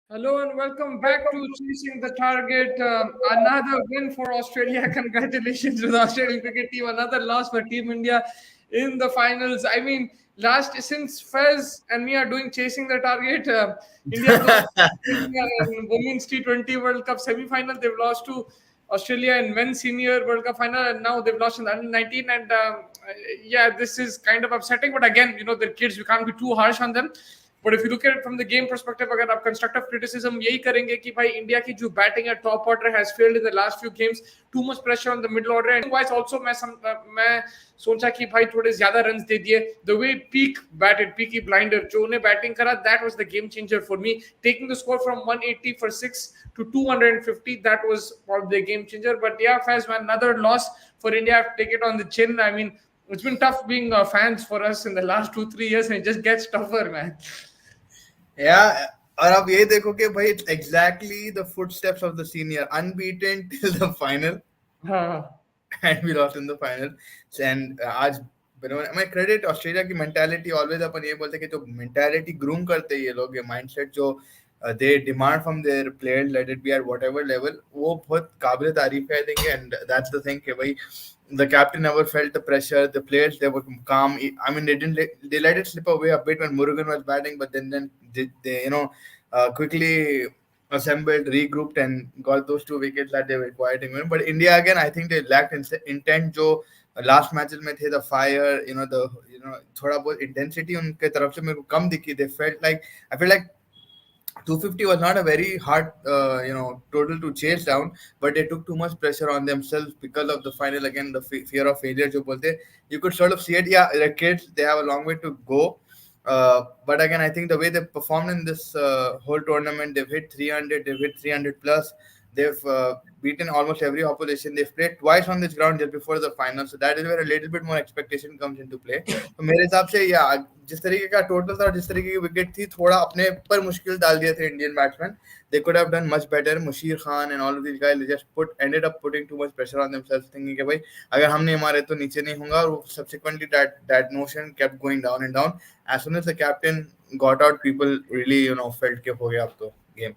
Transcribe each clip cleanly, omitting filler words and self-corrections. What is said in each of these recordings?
Hello and welcome back to Chasing the Target. Another win for Australia. Congratulations to the Australian cricket team. Another loss for Team India in the finals. I mean, since Fez and me are doing Chasing the Target, India's lost in Women's T20 World Cup semi-final. They've lost to Australia in Men's Senior World Cup final, and now they've lost in the under 19. And yeah, this is kind of upsetting. But again, they're kids. We can't be too harsh on them. But if you look at it from the game perspective, अगर आप constructive criticism यही करेंगे कि भाई India की जो batting है top order has failed in the last few games, too much pressure on the middle order, and wise also मैं सोचा कि भाई थोड़े ज्यादा runs दे दिए. The way Peaky Blinder जो उन्हें बैटिंग करा, that was the game changer for me. Taking the score from 180 for 6 to 250, that was probably the game changer. But yeah, Faz, man, another loss for India. I have to take it on the chin. I mean, it's been tough being fans for us in the last 2-3 years, and it just gets tougher, man. Yeah, और अब ये देखो कि भाई it's exactly the footsteps of the senior, unbeaten till the final, and we lost in the final. And आज मैं credit Australia की mentality always अपन ये बोलते कि जो mentality groom करते हैं ये लोग, ये mindset जो they demand from their players, let it be at whatever level, वो बहुत काबिल तारीफ है, I think. And that's the thing कि भाई the captain never felt the pressure. The players, they were calm. I mean, they let it slip away a bit when Murugan was batting, but then they quickly assembled, regrouped, and got those 2 wickets that they were required to win. But India again, I think they lacked intent. जो last matches में थे, the fire, the थोड़ा बहुत intensity उनके तरफ से मेरे को कम दिखी. I feel like 250 was not a very hard, total to chase down, but they took too much pressure on themselves because of the final. Again, the fear of failure, jo bolte, you could sort of see it. Yeah, the kids, they have a long way to go. But again, I think the way they performed in this whole tournament, they've hit 300, they've hit 300 plus. They've beaten almost every opposition. They've played twice on this ground just before the final, so that is where a little bit more expectation comes into play. तो मेरे हिसाब से या जिस तरीके का total था और जिस तरीके की विकेट थी, थोड़ा अपने पर मुश्किल डाल दिए थे Indian batsman. They could have done much better. Mushir Khan and all of these guys, they just ended up putting too much pressure on themselves, thinking कि भाई अगर हम नहीं मारे तो नीचे नहीं होगा. और subsequently that notion kept going down and down. As soon as the captain got out, people really felt कि हो गया अब तो game.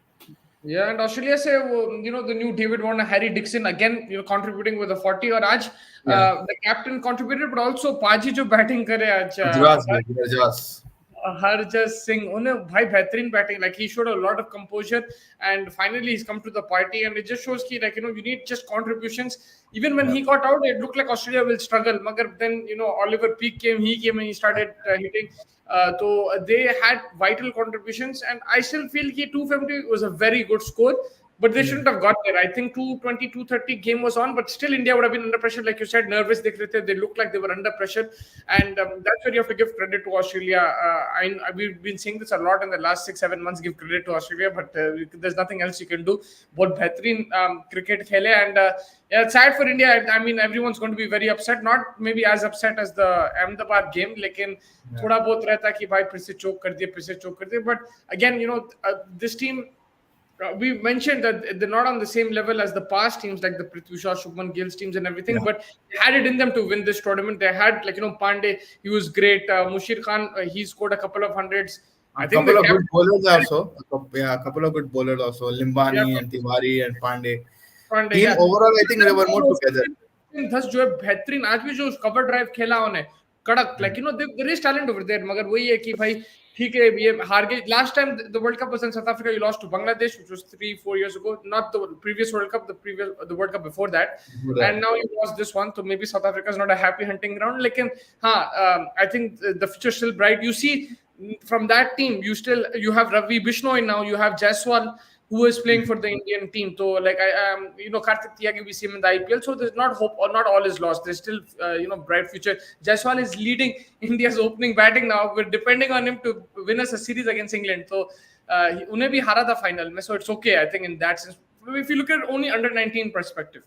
Yeah, and Australia say, the new David Warner, Harry Dixon, again, contributing with a 40 or Raj. The captain contributed, but also Paji jo batting kare aaj. Harjas Singh, unhe bhai behtareen batting. Like, he showed a lot of composure, and finally he's come to the party, and it just shows ki, like, you need just contributions. Even when he got out, it looked like Australia will struggle. Magar then, Oliver Peak came and he started hitting. So they had vital contributions, and I still feel that 250 was a very good score, but they shouldn't have got there. I think 220, 230 game was on, but still India would have been under pressure. Like you said, nervous. They looked like they were under pressure, and that's where you have to give credit to Australia. We've been saying this a lot in the last 6-7 months. Give credit to Australia, but there's nothing else you can do. Both behtareen cricket khele, and yeah, it's sad for India. I mean, everyone's going to be very upset. Not maybe as upset as the Ahmedabad game, लेकिन थोड़ा बहुत रहता कि भाई फिर से choke कर दिए. But again, this team we mentioned that they're not on the same level as the past teams like the Prithvi Shaw, Shubman Gill's teams and everything, Yeah. but they had it in them to win this tournament. They had, like, Pandey, he was great. Mushir Khan, he scored a couple of hundreds. A I think the couple of good captain, bowlers also. Yeah, a couple of good bowlers also. yeah, Limbani and Tiwari and Pandey. Pandey, Team yeah. overall, I think they were more together. 10 जो है बेहतरीन, आज भी जो cover drive खेला उन्हें कड़क, like there is talent over there, मगर वही है कि भाई ठीक है ये हार गए. Last time the world cup was in South Africa, you lost to Bangladesh which was 3-4 years ago, not the previous world cup, the world cup before that, and now you lost this one, so maybe South Africa is not a happy hunting ground. Lekin I think the future is still bright. You see, from that team you have Ravi Bishnoi, now you have Jaiswal who is playing for the Indian team. So, like, Karthik Tyagi, we see him in the IPL. So there's not hope, or not all is lost. There's still bright future. Jaiswal is leading India's opening batting now. We're depending on him to win us a series against England. So उन्हें भी हारा था final में. So it's okay, I think, in that sense. If you look at only under 19 perspective.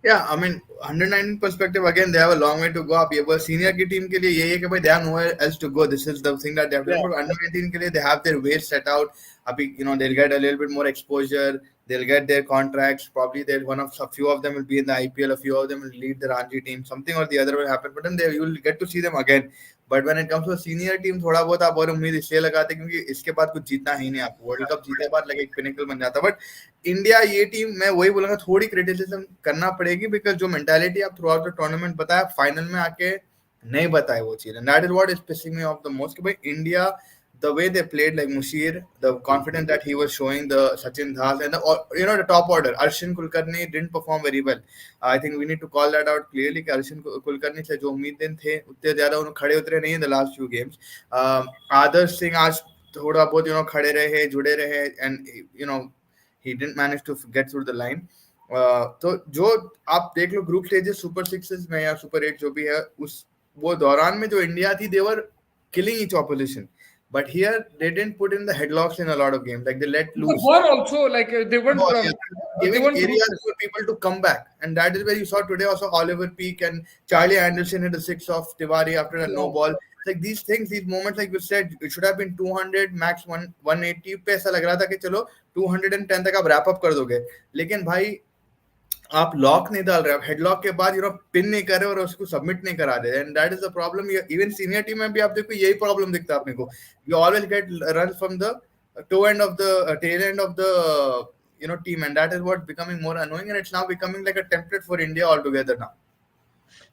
Yeah, I mean, 119 perspective, again, they have a long way to go. आप ये बस senior की team के लिए ये है कि भाई they have nowhere else to go. This is the thing that they have to do. But under 19 के लिए they have their ways set out. अभी they'll get a little bit more exposure. They'll get their contracts. Probably a few of them will be in the IPL. A few of them will lead the Ranji team. Something or the other will happen. But then you will get to see them again. But when it comes to a senior team, थोड़ा बहुत आप और उम्मीद इसलिए लगाते हैं क्योंकि इसके बाद कुछ जीतना ही नहीं. आपको वर्ल्ड कप जीते बाद लगे एक पिनिकल बन जाता. बट इंडिया ये टीम, मैं वही बोलूंगा, थोड़ी क्रिटिसिज्म करना पड़ेगी बिकॉज जो मेंटालिटी आप थ्रू आउट द टूर्नामेंट बताया, फाइनल में आके नहीं बताए वो चीज. And that is what is pissing me off the most कि भाई India, the way they played, like Mushir, the confidence that he was showing, the Sachin Dhal, and the top order, Arshin Kulkarni didn't perform very well. I think we need to call that out clearly कि Arshin Kulkarni से जो उम्मीदें थे उतने ज्यादा उन्होंने खड़े उतरे नहीं in the last few games. Adarsh Singh आज थोड़ा बहुत खड़े रहे, जुड़े रहे, and he didn't manage to get through the line. तो जो आप देख लो ग्रुप स्टेजेस सुपर 6 में या सुपर 8 जो भी है, उस वो दौरान में जो इंडिया थी, they were killing each opposition. But here they didn't put in the headlocks in a lot of games. Like they let loose. The were also like they weren't giving areas for people to come back, and that is where you saw today also Oliver Peak and Charlie Anderson hit a 6 off Tiwari after a no ball. Like these things, these moments, like you said, it should have been 200 max 180 पे ऐसा लग रहा था कि चलो 210 तक आप wrap up कर दोगे. लेकिन भाई आप लॉक नहीं डाल रहे, आप हेडलॉक के बाद पिन नहीं कर रहे और उसको सबमिट नहीं करा रहे. And that is the problem. Even senior team में भी आप देखो यही प्रॉब्लम दिखता है अपने को. You always get run from the toe end of the tail end of the team, and that is what becoming more annoying, and it's now becoming like a template for India altogether now.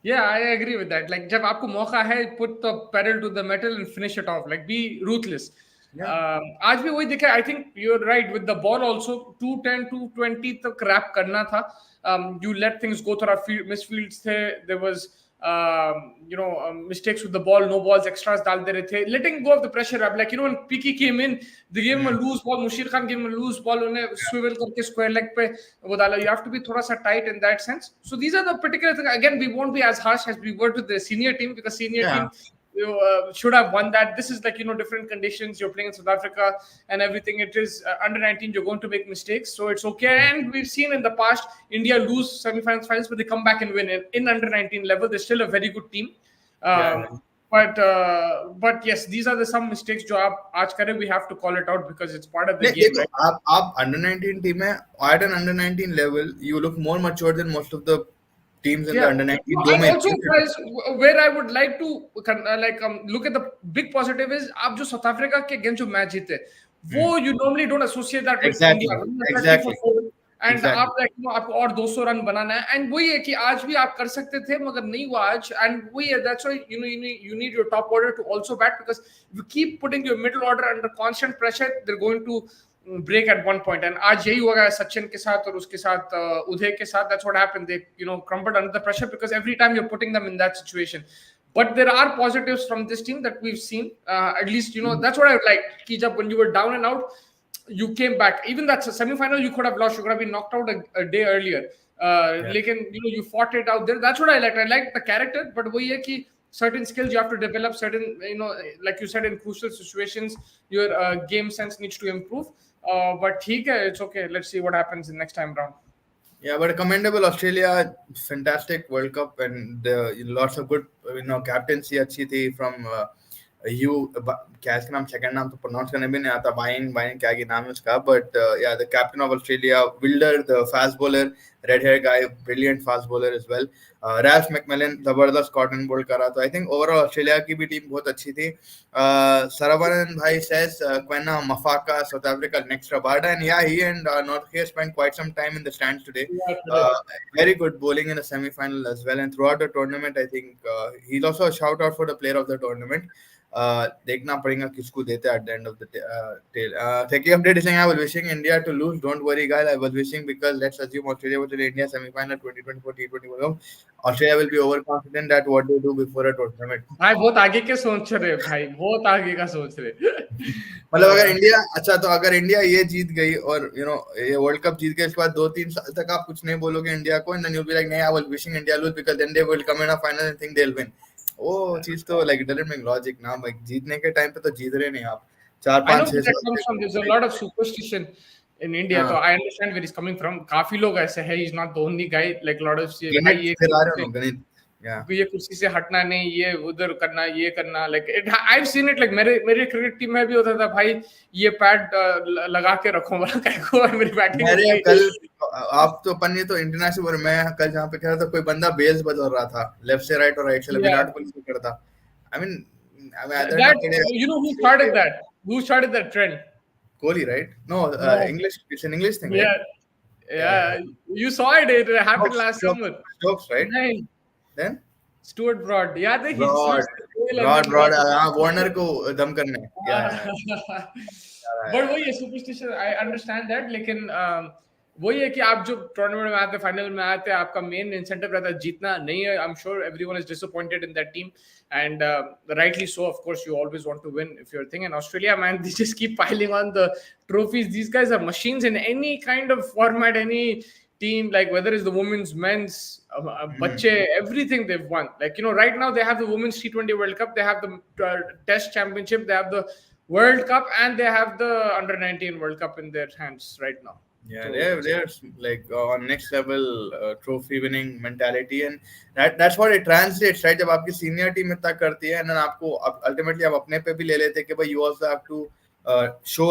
Yeah, I agree with that. Like जब आपको मौका है, put the pedal to the metal and finish it off. Like be ruthless. आज भी वही दिखा. I think you're right with the ball also. 210 220 तक rap करना था. You let things go. थोड़ा misfields थे. There was mistakes with the ball, no balls, extras डाल दे रहे थे. Letting go of the pressure. Like when Piki came in, they gave him a loose ball. Mushir Khan gave him a loose ball. उन्हें swivel करके square leg पे वो डाला. You have to be थोड़ा सा tight in that sense. So these are the particular things. Again, we won't be as harsh as we were with the senior team, because senior team should have won that. This is like different conditions. You're playing in South Africa and everything. It is under 19. You're going to make mistakes, so it's okay. And we've seen in the past India lose semi-finals, finals, but they come back and win in under 19 level. They're still a very good team. But yes, these are some mistakes जो आप आज करें. We have to call it out because it's part of the game. Right? आप under 19 team है, at an under 19 level, you look more mature than most of the teams in the under 19. And also, guys, where I would like to look at the big positive is आप जो South Africa के against जो match जीते, वो you normally don't associate that with India. Exactly. And आप आपको और 200 run बनाना है, and वही है कि आज भी आप कर सकते थे मगर नहीं हुआ आज. And वही है, that's why you need your top order to also bat, because if you keep putting your middle order under constant pressure, they're going to break at one point. And आज यही हुआ सचिन के साथ और उसके साथ उदय के साथ. That's what happened. They crumbled under the pressure because every time you're putting them in that situation. But there are positives from this team that we've seen. At least that's what I would like. कि जब when you were down and out, you came back. Even that semi-final you could have lost. You could have been knocked out a day earlier. लेकिन you fought it out there. That's what I liked. I liked the character. But वही है कि certain skills you have to develop. Certain like you said, in crucial situations your game sense needs to improve. But ठीक है, it's okay. Let's see what happens in next time round. Yeah, but commendable Australia, fantastic World Cup, and lots of good captaincy अच्छी थी from क्या इसका नाम, second नाम तो pronounce करने भी नहीं आता, बाइन बाइन क्या की नाम है उसका, बट या the captain of Australia, Wilder the fast bowler, red hair guy, brilliant fast bowler as well, Ralph McMillan जबरदस्त कॉटन बोल्ड करा. तो आई थिंक ओवरऑल ऑस्ट्रेलिया की भी टीम बहुत अच्छी थी. Saravanan bhai says Quenna Mafaka, South Africa next Rabada, and yeah, he and North Korea spent quite some time in the stands today. Yeah, uh, Very good bowling in the semi-final as well, and throughout the tournament I think he's also a shout out for the player of the tournament. देखना पड़ेगा किसको देते हैं at the end of the tail. Thank you. Update is saying I was wishing India to lose. Don't worry, guys. I was wishing because let's assume Australia was in India semi-final 2024 T20 World Cup. Australia will be overconfident at what they do before a tournament. भाई बहुत आगे के सोच रहे भाई, बहुत आगे का सोच रहे. मतलब अगर इंडिया, अच्छा तो अगर इंडिया ये जीत गई और ये वर्ल्ड कप जीत गई, इसके बाद 2-3 साल तक आप कुछ नहीं बोलोगे इंडिया को, and then you will be like नहीं, I was wishing India lose because then they will come in a final and think they will win. वो चीज तो लाइक डजंट मेक लॉजिक ना भाई. जीतने के टाइम पे तो जीत रहे नहीं आप 4-5-6 that comes from, there's a lot of superstition in India. So I understand where he's coming from. काफी लोग ऐसे हैं, he's not the only guy. Like a lot of भाई ये कुर्सी से हटना नहीं, ये उधर करना, ये करना. Like I've seen it. Like मेरे क्रिकेट टीम में भी होता था भाई, ये पैड लगा के रखो वाला को मेरी बैटिंग. मेरे कल आप तो अपन ये तो इंटरनेशनल, मैं कल जहाँ पे खेला था कोई बंदा बेल्स बदल रहा था लेफ्ट से राइट और राइट से, विराट कोहली से करता. I mean you know who started that? Who started that trend? Kohli, right? No, English. It's an English thing, yeah. right? Yeah. You saw it. It happened last summer. Stokes, right? Nice. Then Stuart Broad. Yeah, they Broad. Warner को दम करने. Yeah. But वही है superstition. I understand that. लेकिन वही है कि आप जो टूर्नामेंट में आते, फाइनल में आते, आपका मेन इंसेंटिव रहता है जीतना. नहीं है, I'm sure everyone is disappointed in that team, and rightly so. Of course, you always want to win if you're a thing. And Australia, man, they just keep piling on the trophies. These guys are machines in any kind of format, any team, like whether it's the women's, men's, bache, everything they've won. Like, right now they have the women's T20 World Cup, they have the Test Championship, they have the World Cup, and they have the Under 19 World Cup in their hands right now. Yeah, they're like on next level trophy winning mentality, and that's what it translates, right? जब आपकी senior team इतना करती है, and then आपको ultimately आप अपने पे भी ले लेते हैं कि भाई you also have to show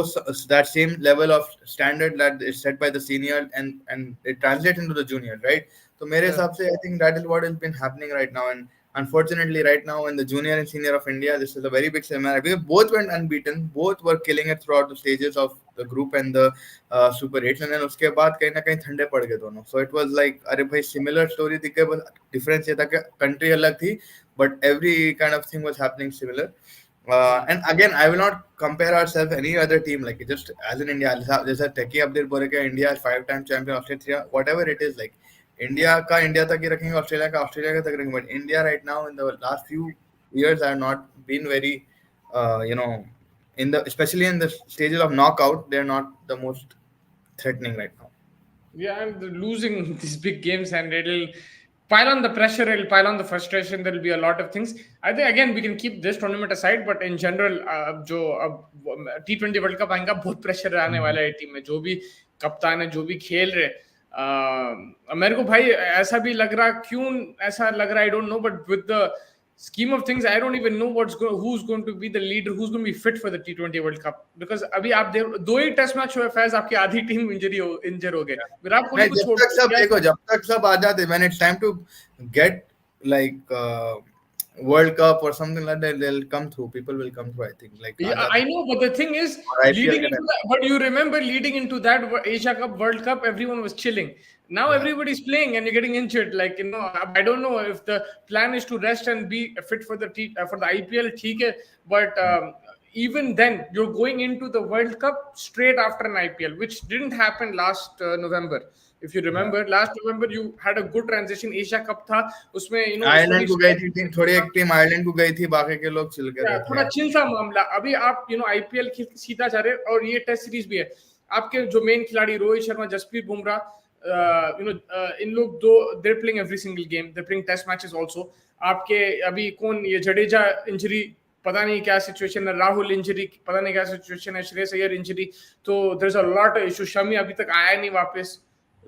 that same level of standard that is set by the senior, and it translates into the junior, right? So मेरे हिसाब से I think that is what has been happening right now, and unfortunately right now in the junior and senior of India, this is a very big seminar because both went unbeaten, both were killing it throughout the stages of the group and the super 8, and then उसके बाद कहीं ना कहीं ठंडे पड़ गए दोनों. So it was like अरे भाई similar story थी, के बस difference ये था कि country अलग थी, but every kind of thing was happening similar. And again, I will not compare ourselves any other team, like just as in India. जैसा टेकी अपडेट बोले कि India 5-time champion, Australia, whatever it is, like India का India तक ही रखेंगे, Australia का Australia का तक रखेंगे, but India right now in the last few years are not been very in the, especially in the stages of knockout, they're not the most threatening right now. Yeah, and losing these big games, and it'll pile on the pressure, it'll pile on the frustration. There'll be a lot of things. I think again we can keep this tournament aside, but in general जो अब T20 world cup आएगा, बहुत pressure आने वाला है team में. जो भी कप्तान है, जो भी खेल रहे, मेरे को भाई ऐसा भी लग रहा, क्यों ऐसा लग रहा, I don't know, but with the scheme of things, I don't even know who's going to be the leader, who's going to be fit for the T20 World Cup, because अभी आप दो ही टेस्ट मैच हुए, फैज आपकी आधी team इंजर हो गए. विराट कोहली को छोड़, जब तक सब आ जाते, when it's time to get like World Cup or something like that, they'll come through. People will come through, I think. Like yeah, I know, but the thing is, but you remember leading into that Asia Cup, World Cup, everyone was chilling. Now everybody's playing and you're getting injured. Like, I don't know if the plan is to rest and be fit for the IPL, theek hai, but even then you're going into the World Cup straight after an IPL, which didn't happen last November. If you remember, last November you had a good transition. Asia Cup था, उसमें Ireland को गई थी, थोड़ी एक team Ireland को गई थी, बाकी के लोग चिल गए थे, थोड़ा चिल सा मामला. अभी आप आईपीएल सीधा जा रहे, और ये टेस्ट सीरीज भी है. आपके जो मेन खिलाड़ी रोहित शर्मा, जसप्रीत बुमराह, इन लोग दो, they're playing every single game, they're playing test matches also. आपके अभी कौन, ये जडेजा इंजरी, पता नहीं क्या सिचुएशन है, राहुल इंजरी, पता नहीं क्या सिचुएशन है, श्रेयस अय्यर इंजरी, तो there's a lot of issue. Shami अभी तक आया नहीं वापस.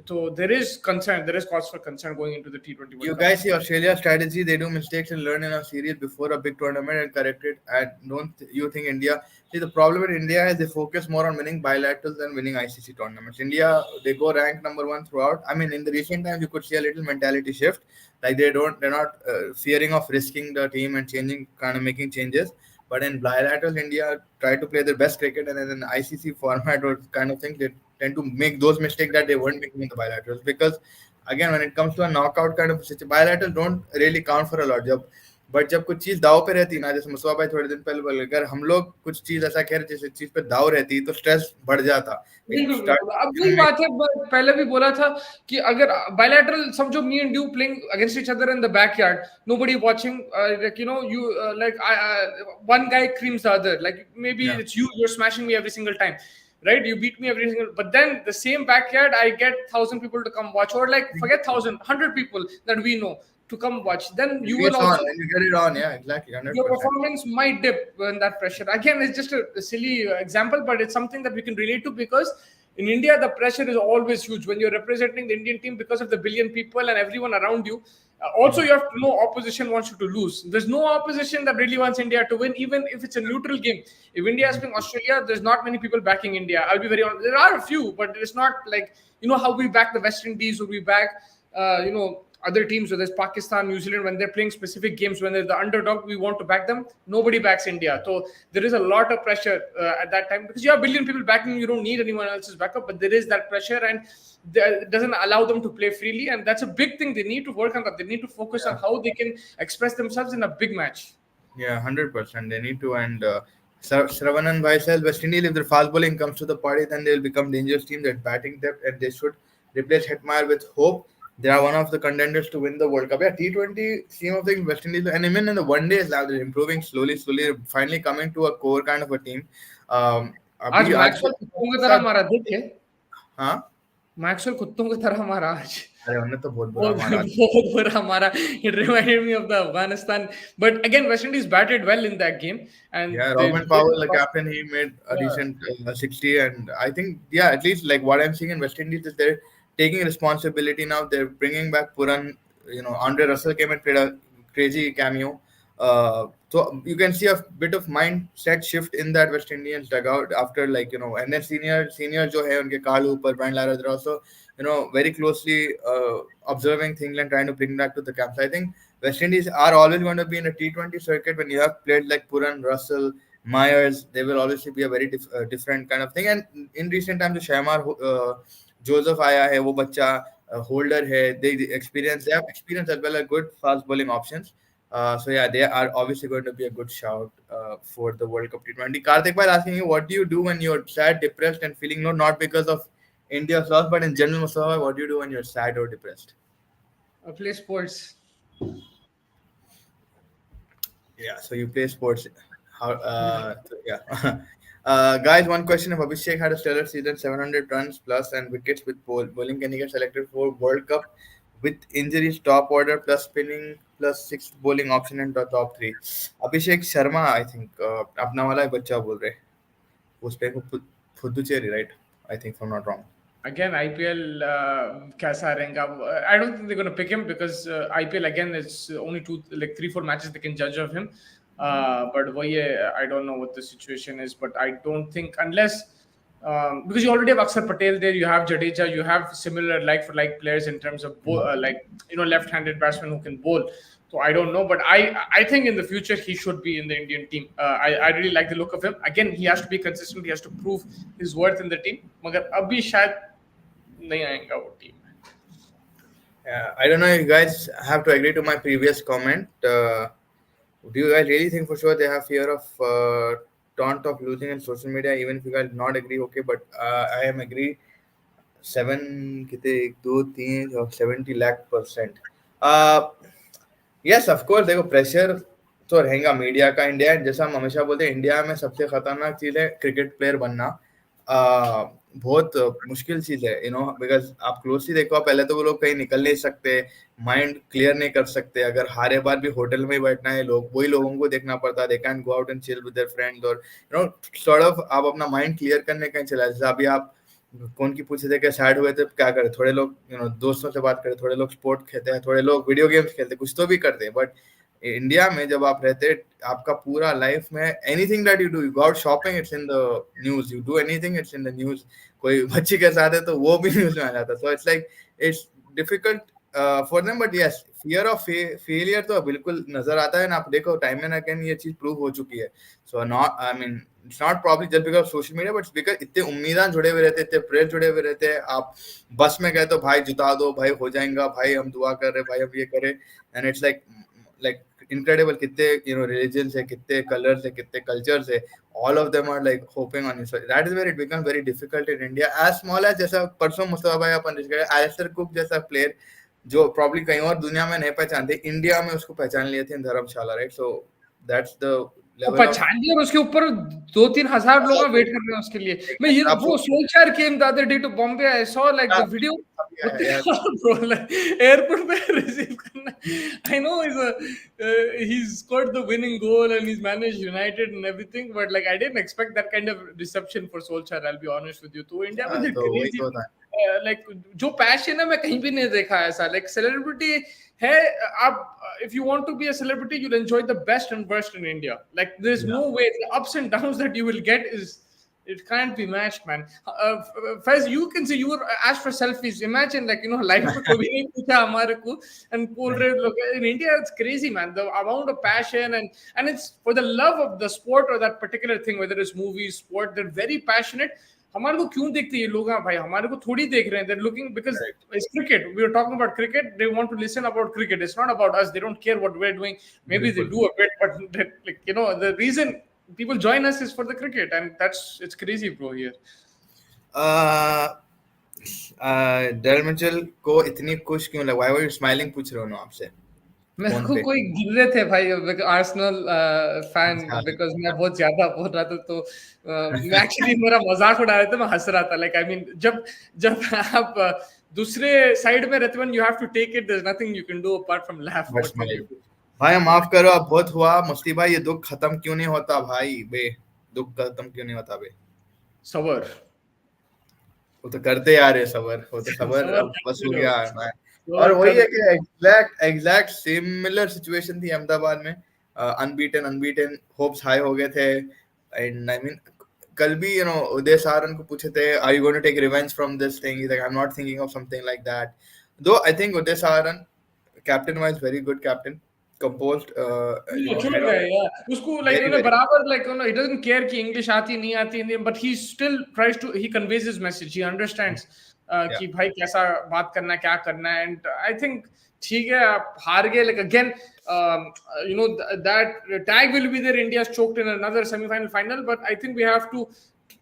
So there is concern. There is cause for concern going into the T20 World You Cup. guys see Australia's strategy. They do mistakes and learn in a series before a big tournament and correct it. And don't you think India? See, the problem with India is they focus more on winning bilaterals than winning ICC tournaments. India, they go ranked number one throughout. I mean, in the recent times, you could see a little mentality shift. Like they're not fearing of risking the team and changing, kind of making changes. But in bilaterals, India try to play their best cricket, and then in ICC format or kind of thing, they tend to make those mistakes that they weren't making in the bilaterals because again when it comes to a knockout kind of situation bilateral don't really count for a lot जब कुछ चीज दाव पे रहती है ना जैसे मुसवा भाई थोड़े दिन पहले बोले अगर हम लोग कुछ चीज ऐसा कह रहे जैसे चीज पे दाव रहती तो स्ट्रेस बढ़ जाता इट बिल्कुल स्टार्ट बिल्कुल अब वही बात है पहले भी बोला था कि अगर बायलैटरल समझो me and you playing against each other in the backyard nobody watching like you no you like one guy creams the other like maybe yeah it's you're smashing me every single time right you beat me every single but then the same backyard I get 1,000 people to come watch or like forget 1,000 100 people that we know to come watch then you it's will on also and you get it on yeah exactly your 100% performance might dip when that pressure. Again, it's just a silly example, but it's something that we can relate to because in India, the pressure is always huge when you're representing the Indian team because of the billion people and everyone around you. Also, you have to know opposition wants you to lose. There's no opposition that really wants India to win, even if it's a neutral game. If India is playing Australia, there's not many people backing India. I'll be very honest. There are a few, but it's not like how we back the West Indies or we back other teams, whether it's Pakistan, New Zealand, when they're playing specific games, when they're the underdog, we want to back them. Nobody backs India. So there is a lot of pressure at that time because you have a billion people backing you don't need anyone else's backup, but there is that pressure and it doesn't allow them to play freely. And that's a big thing. They need to work on that. They need to focus on how they can express themselves in a big match. Yeah, 100%. They need to. And Sravanan Bhai says West Indies, if their fast bowling comes to the party, then they will become dangerous team. That batting depth, and they should replace Hetmeyer with hope. They are one of the contenders to win the World Cup. Yeah, T20 scheme of things, West Indies, and even in the one days now, they're improving slowly, finally coming to a core kind of a team. आज अभी आज Maxwell कुत्तों की तरह मारा देखे हाँ Maxwell कुत्तों की तरह मारा आज अरे उन्हें तो बहुत बुरा बहुत मारा बहुत बुरा मारा it reminded me of the Afghanistan but again West Indies batted well in that game and Yeah, they Robin Powell, the captain, he made a decent 60, and I think yeah, at least like what I'm seeing in West Indies is they're taking responsibility now. They're bringing back Puran. Andre Russell came and played a crazy cameo. So you can see a bit of mindset shift in that West Indians dugout after and then senior जो है उनके Carl Hooper, Brian Lara, they're also very closely observing things and trying to bring back to the camp. So I think West Indies are always going to be in a T20 circuit when you have played like Puran, Russell, Myers. They will obviously be a very different kind of thing. And in recent times, the Shaimar Joseph आया है वो बच्चा holder है. They have experience as well as good fast bowling options. So yeah, they are obviously going to be a good shout for the World Cup T20. Karthik while asking you, what do you do when you're sad, depressed, and feeling no, not because of India's loss, but in general, Mustafa, what do you do when you're sad or depressed? play sports Yeah, so you play sports. How? Yeah. Guys, one question: if Abhishek had a stellar season, 700 runs plus and wickets with bowling, can he get selected for World Cup with injuries, top order plus spinning plus 6 bowling option and top 3? Abhishek Sharma, I think. अपना वाला ही बच्चा बोल रहे. उस पे Puducherry, right? I think, if I'm not wrong. again IPL कैसा रहेगा I don't think they're going to pick him because IPL again it's only 3-4 matches they can judge of him but I don't know what the situation is but I don't think unless because you already have Akshar Patel there you have Jadeja you have similar like for like players in terms of left-handed batsmen who can bowl so I don't know but I think in the future he should be in the Indian team I really like the look of him again he has to be consistent he has to prove his worth in the team मगर अभी शायद नहीं आएगा वो team I don't know if you guys have to agree to my previous comment. Do you guys really think for sure they have fear of taunt of losing in social media? Even if you guys not agree, okay, but I am agree. 70 lakh percent. Yes, of course. देखो pressure तो रहेगा media का India जैसा हम हमेशा बोलते हैं India में सबसे खतरनाक चीज है क्रिकेट प्लेयर बनना बहुत मुश्किल चीज है बिकॉज आप क्लोजली देखो पहले तो वो लोग कहीं निकल नहीं सकते माइंड क्लियर नहीं कर सकते अगर हारे बार भी होटल में ही बैठना है वही लोगों को देखना पड़ता है they can go out and chill with their friends और सॉर्ट ऑफ आप अपना माइंड क्लियर करने कहीं चला जैसे अभी आप कौन की पूछे थे कि सैड हुए थे क्या करे, थोड़े लोग दोस्तों से बात करे, थोड़े लोग स्पोर्ट खेलते हैं, थोड़े लोग वीडियो गेम्स खेलते हैं, कुछ तो भी करते हैं। बट इंडिया में जब आप रहते, आपका पूरा लाइफ में anything that you go out shopping, it's in the news, you do anything, it's in the news. कोई बच्ची के साथ है तो वो भी न्यूज में आ जाता है। So it's like it's difficult for them. But yes, fear of failure तो बिल्कुल नजर आता है ना। आप देखो टाइम एंड अगेन ये चीज प्रूव हो चुकी है। So not, I mean it's not probably just because social media, but because इतने उम्मीदां जुड़े हुए रहते, इतने प्रेयर जुड़े हुए रहते हैं। आप बस में गए तो भाई जिता दो, भाई हो जाएगा, भाई हम दुआ कर रहे, भाई हम ये करें। एंड इट्स लाइक इनक्रेडिबल, कितने रिलीजन्स है, कितने कलर्स है, कितने कल्चर्स है, all of them are like hoping on you. So that is where it becomes very difficult in India. As small as जैसा परसों मुस्तफा भाई अपन डिस्कस करें, एलिस्टर कुक जैसा प्लेयर जो प्रॉब्ली कहीं और दुनिया में नहीं पहचानते, इंडिया में उसको पहचान लिए थे Dharamshala, right? So that's the level of 50 और उसके ऊपर 2-3 हज़ार लोग वेट कर रहे हैं उसके लिए। मैं ये आप वो soldier came the other day to Bombay, I saw like the video bro, like airport पे रिसीव करना। I know he scored the winning goal and he's managed United and everything, but like I didn't expect that kind of reception for Solskjaer, I'll be honest with you. तो India में तो वही crazy तो था। Like जो passion है मैं कहीं भी नहीं देखा ऐसा। लाइक सेलिब्रिटी है, आप if you want to be a celebrity you'll enjoy the best and worst in India. Like there's no way, the ups and downs that you will get is, it can't be matched, man. Faiz, you can see, you were asked for selfies. Imagine, like, life में कभी नहीं पूछा हमारे को and बोल रहे लोग in India. It's crazy, man. The amount of passion and it's for the love of the sport or that particular thing, whether it's movies, sport, they're very passionate. हमारे को क्यों देखते ये लोग? भाई हमारे को थोड़ी देख रहे हैं। They're looking because it's cricket. We were talking about cricket. They want to listen about cricket. It's not about us. They don't care what we're doing. Maybe they do a bit, but like the reason people join us is for the cricket, and it's crazy, bro. Here, Daryl Mitchell को इतनी खुश क्यों लगा? Why were you smiling? पूछ रहे हो ना आपसे मेरे फोन को पे। कोई गिर रहे थे भाई आर्सेनल फैन, बिकॉज मैं बहुत ज्यादा बोल रहा था। तो मैं एक्चुअली मेरा मजाक उड़ा रहे थे, मैं हंस रहा था। लाइक आई मीन जब जब आप दूसरे साइड में रहते, when you have to take it, there is nothing you can do apart from laugh. What can you do? भाई माफ करो, अब बहुत हुआ मस्ती भाई, ये दुख खत्म क्यों नहीं होता भाई बे? दुख खत्म क्यों नहीं होता बे? सबर वो तो करते यार है सबर, वो तो सबर सबर अब बस हो करते गया रहो, है। और सबर वही कर। है कि एग्जैक्ट सिमिलर सिचुएशन थी अहमदाबाद में। अनबीटन होप्स हाई हो गए थे। एंड आई मीन कल भी उदय सारन को पूछे थे, are you going to take revenge from this thing? He's like, I'm not thinking of something like that. Though I think Uday Saran, captain wise, very good captain, composed, mature head है on, यार। उसको like very very बराबर, like he doesn't care कि English आती नहीं आती, but he still tries to, he conveys his message, he understands yeah. कि भाई कैसा बात करना है, क्या करना है। एंड आई थिंक ठीक है, आप हार गए, like again that tag will be there. India's choked in another semi-final final, but I think we have to